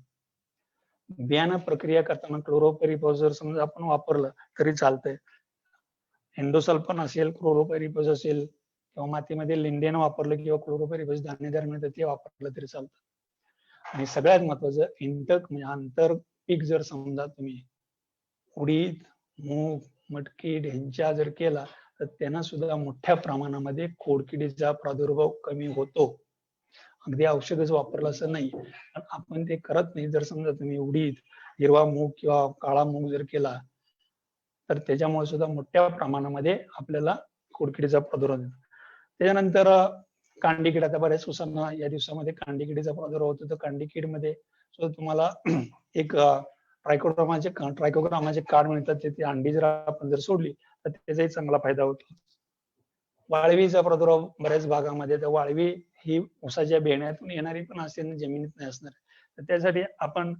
बियाणं प्रक्रिया करताना क्लोरोपेरिफॉस जर समजा आपण वापरलं तरी चालतंय. एंडोसल्फान असेल, क्लोरोपेरिफॉस असेल किंवा मातीमध्ये लिंडेन वापरलं किंवा क्लोरोपेरिफॉस दाणेदार मिळतं ते वापरलं तरी चालतं. आणि सगळ्यात महत्वाचं इंटक म्हणजे आंतर पीक जर समजा तुम्ही उडीद, मूग, मटकी ह्यांच्या जर केला तर त्यांना सुद्धा मोठ्या प्रमाणामध्ये खोडकिडीचा प्रादुर्भाव कमी होतो. अगदी औषधच वापरलं असं नाही, पण आपण ते करत नाही. जर समजा तुम्ही उडीद, हिरवा मूग किंवा काळा मूग जर केला तर त्याच्यामुळे सुद्धा मोठ्या प्रमाणामध्ये आपल्याला खोडकिडीचा प्रादुर्भाव होतो. त्याच्यानंतर कांडी किड, आता बऱ्याच ऊसांना या दिवसामध्ये कांडी किडीचा प्रादुर्भाव होतो. तर कांडी किडमध्ये सुद्धा तुम्हाला एक ट्रायकोग्रामाचे कार्ड मिळतात. ते अंडी जर आपण जर सोडली तर त्याचाही चांगला फायदा होतो. वाळवीचा प्रादुर्भाव बऱ्याच भागामध्ये, तर वाळवी ही ऊसाच्या बेण्यातून येणारी पण असते आणि जमिनीत नाही असणार. तर त्यासाठी आपण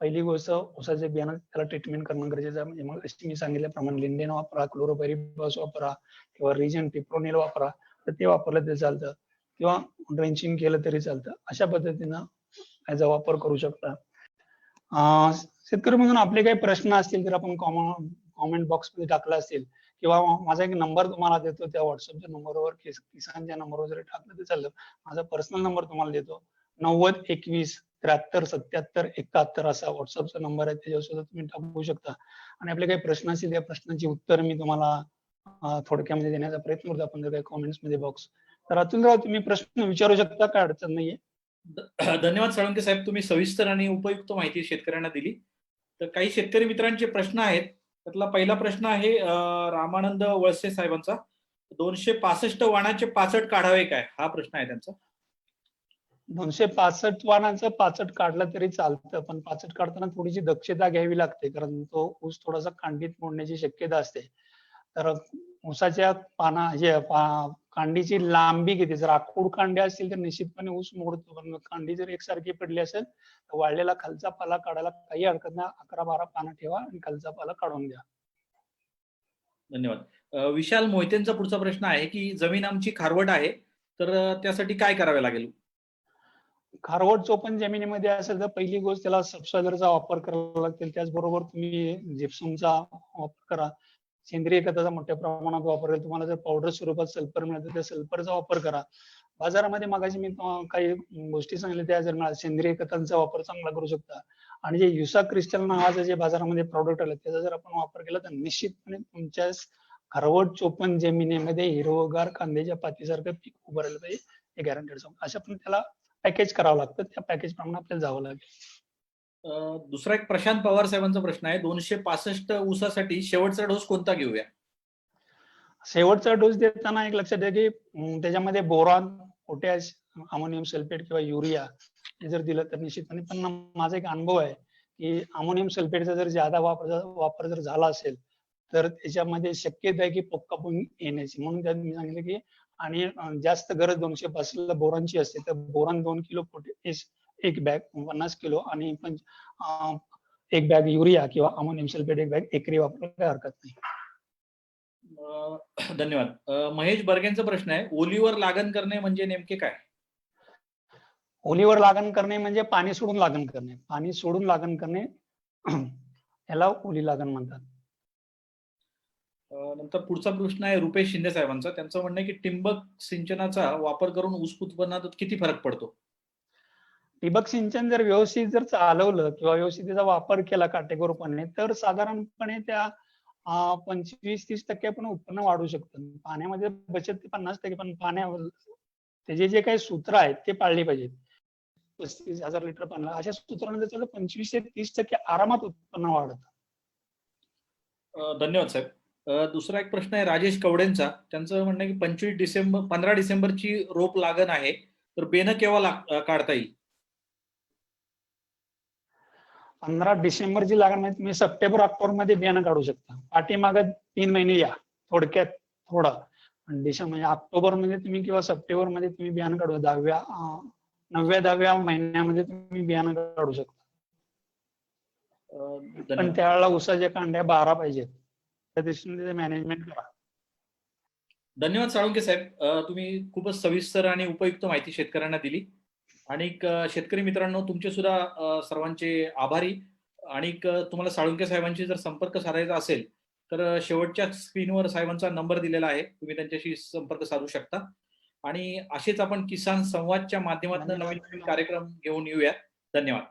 पहिली गोष्ट ऊसाच्या बियाणं त्याला ट्रीटमेंट करणं गरजेचं आहे. म्हणजे मग मी सांगितल्याप्रमाणे लिंडेन वापरा, क्लोरोपेरिफॉस वापरा किंवा रिजन पिप्रोनिल वापरा. तर ते वापरलं तरी चालतं किंवा ड्रेंचिंग केलं तरी चालतं. अशा पद्धतीनं याचा वापर करू शकता. शेतकरी म्हणून आपले काही प्रश्न असतील तर आपण कॉमेंट बॉक्समध्ये टाकला असेल किंवा माझा एक नंबर तुम्हाला देतो, त्या व्हॉट्सअपच्या नंबरवर किसानच्या नंबरवर जरी टाकलं तर चालतं. माझा पर्सनल नंबर तुम्हाला देतो, 9021737771 असा व्हॉट्सअपचा नंबर आहे. त्याच्यावर सुद्धा तुम्ही टाकू शकता. आणि आपले काही प्रश्न असतील त्या प्रश्नांची उत्तर मी तुम्हाला थोडक्यामध्ये देण्याचा प्रयत्न करतो. आपण जर काही कॉमेंट्स मध्ये बॉक्स, तर अतुलराव तुम्ही प्रश्न विचारू शकता, काय अडचण नाहीये. धन्यवाद साळुंके साहेब, तुम्ही सविस्तर आणि उपयुक्त माहिती शेतकऱ्यांना दिली. तर काही शेतकरी मित्रांचे प्रश्न आहेत. त्यातला पहिला प्रश्न आहे रामानंद वळसे साहेबांचा. 265 वाणाचे पाचट काढावे काय, हा प्रश्न आहे त्यांचा. 265 वाणांचं पाचट काढलं तरी चालतं, पण पाचट काढताना थोडीशी दक्षता घ्यावी लागते, कारण तो ऊस थोडासा कांडीत मोडण्याची शक्यता असते. तर ऊसाच्या कांडीची लांबी किती, जर आखूड कांड्या असतील तर निश्चितपणे ऊस मोडतो, पण कांडी जर एकसारखी पडली असेल तर वाळलेला खालचा पाला काढायला काही हरकत नाही. 11-12 पानं ठेवा आणि खालचा पाला काढून घ्या. धन्यवाद. विशाल मोहितेंचा पुढचा प्रश्न आहे की जमीन आमची खारवट आहे, तर त्यासाठी काय करावे लागेल. खारवट चोपण जमिनीमध्ये असेल तर पहिली गोष्ट त्याला सबसॉयलरचा वापर करावा लागेल. त्याचबरोबर तुम्ही जिप्समचा वापर करा. सेंद्रिय खताचा मोठ्या प्रमाणात वापर करा. तुम्हाला जर पावडर स्वरूपात सल्फर मिळतं त्या सल्फरचा वापर करा. बाजारामध्ये मगाशी मी काही गोष्टी सांगितल्या, त्या जर मिळाल्या सेंद्रिय खतांचा वापर चांगला करू शकता. आणि जे युसा क्रिस्टल नावाचं जे बाजारामध्ये प्रॉडक्ट आलं त्याचा जर आपण वापर केला तर निश्चितपणे तुमच्या खारवट चोपण जमिनीमध्ये हिरवगार कांद्याच्या पातीसारखं पीक उभारायला पाहिजे, हे गॅरंटेड सांगतो. अशा पण त्याला पॅकेज करावं लागतं, त्या पॅकेज प्रमाणे आपल्याला जावं लागेल. दुसरा एक प्रशांत पवार साहेबांचा प्रश्न आहे, 265 ऊसासाठी शेवटचा डोस कोणता घेऊया. शेवटचा डोस देताना एक लक्षात द्या की त्याच्यामध्ये बोरॉन, पोटॅश, अमोनियम सल्फेट किंवा युरिया हे जर दिलं तर निश्चितपणे. पण माझा एक अनुभव आहे की अमोनियम सल्फेटचा जर ज्यादा वापर जर झाला असेल तर त्याच्यामध्ये शक्यता आहे की पोक्कापुंग येण्याची. म्हणून त्यात मी सांगितलं की आणि जास्त गरज 265 बोरानची असते तर boron 2 kilo, potash 1 bag 50 kilo आणि एक बॅग युरिया किंवा अमोनियम सल्फेट 1 बॅग एकरी वापरायला काही हरकत नाही. धन्यवाद. महेश बर्गेंचा प्रश्न आहे, ओलीवर लागण करणे म्हणजे नेमके काय. ओलीवर लागण करणे म्हणजे पाणी सोडून लागण करणे. पाणी सोडून लागण करणे याला ओली लागण म्हणतात. नंतर पुढचा प्रश्न आहे रुपेश शिंदे साहेबांचा. त्यांचं म्हणणं आहे की ठिबक सिंचनाचा वापर करून ऊस उत्पन्नात किती फरक पडतो. ठिबक सिंचन जर व्यवस्थित जर चालवलं किंवा व्यवस्थित त्याचा वापर केला काटेकोरपणे तर साधारणपणे त्या 25-30% पण उत्पन्न वाढू शकतं. पाण्यामध्ये बचत 50%, पण पाण्यावर त्याचे जे काही सूत्र आहेत ते पाळले पाहिजेत. 35,000 लिटर पाणी अशा सूत्राने जर 25 ते 30% आरामात उत्पन्न वाढतं. धन्यवाद साहेब. दुसरा एक प्रश्न आहे राजेश कवडेंचा. त्यांचं म्हणणं आहे की 15 डिसेंबरची रोप लागण आहे, तर बेनं केव्हा काढता येईल. 15 डिसेंबरची लागण म्हणजे तुम्ही सप्टेंबर ऑक्टोबर मध्ये बियाणं काढू शकता. पाठीमागं 3 महिने या थोडक्यात थोडं. डिसेंबर म्हणजे ऑक्टोबर मध्ये तुम्ही किंवा सप्टेंबर मध्ये तुम्ही बियाणं काढू. 9व्या-10व्या महिन्यामध्ये तुम्ही बियाणं काढू शकता. पण त्यावेळेला ऊसाच्या कांड्या 12 पाहिजेत. त्या दृष्टीने मॅनेजमेंट करा. धन्यवाद साळुंके साहेब. तुम्ही खूपच सविस्तर आणि उपयुक्त माहिती शेतकऱ्यांना दिली. आणि शेतकरी मित्रांनो, तुमचे सुद्धा सर्वांचे आभारी. आणि तुम्हाला साळुंके साहेबांशी जर संपर्क साधायचा असेल तर शेवटच्या स्क्रीनवर साहेबांचा नंबर दिलेला आहे, तुम्ही त्यांच्याशी संपर्क साधू शकता. आणि असेच आपण किसान संवादच्या माध्यमातून नवीन नवीन कार्यक्रम घेऊन येऊयात. धन्यवाद.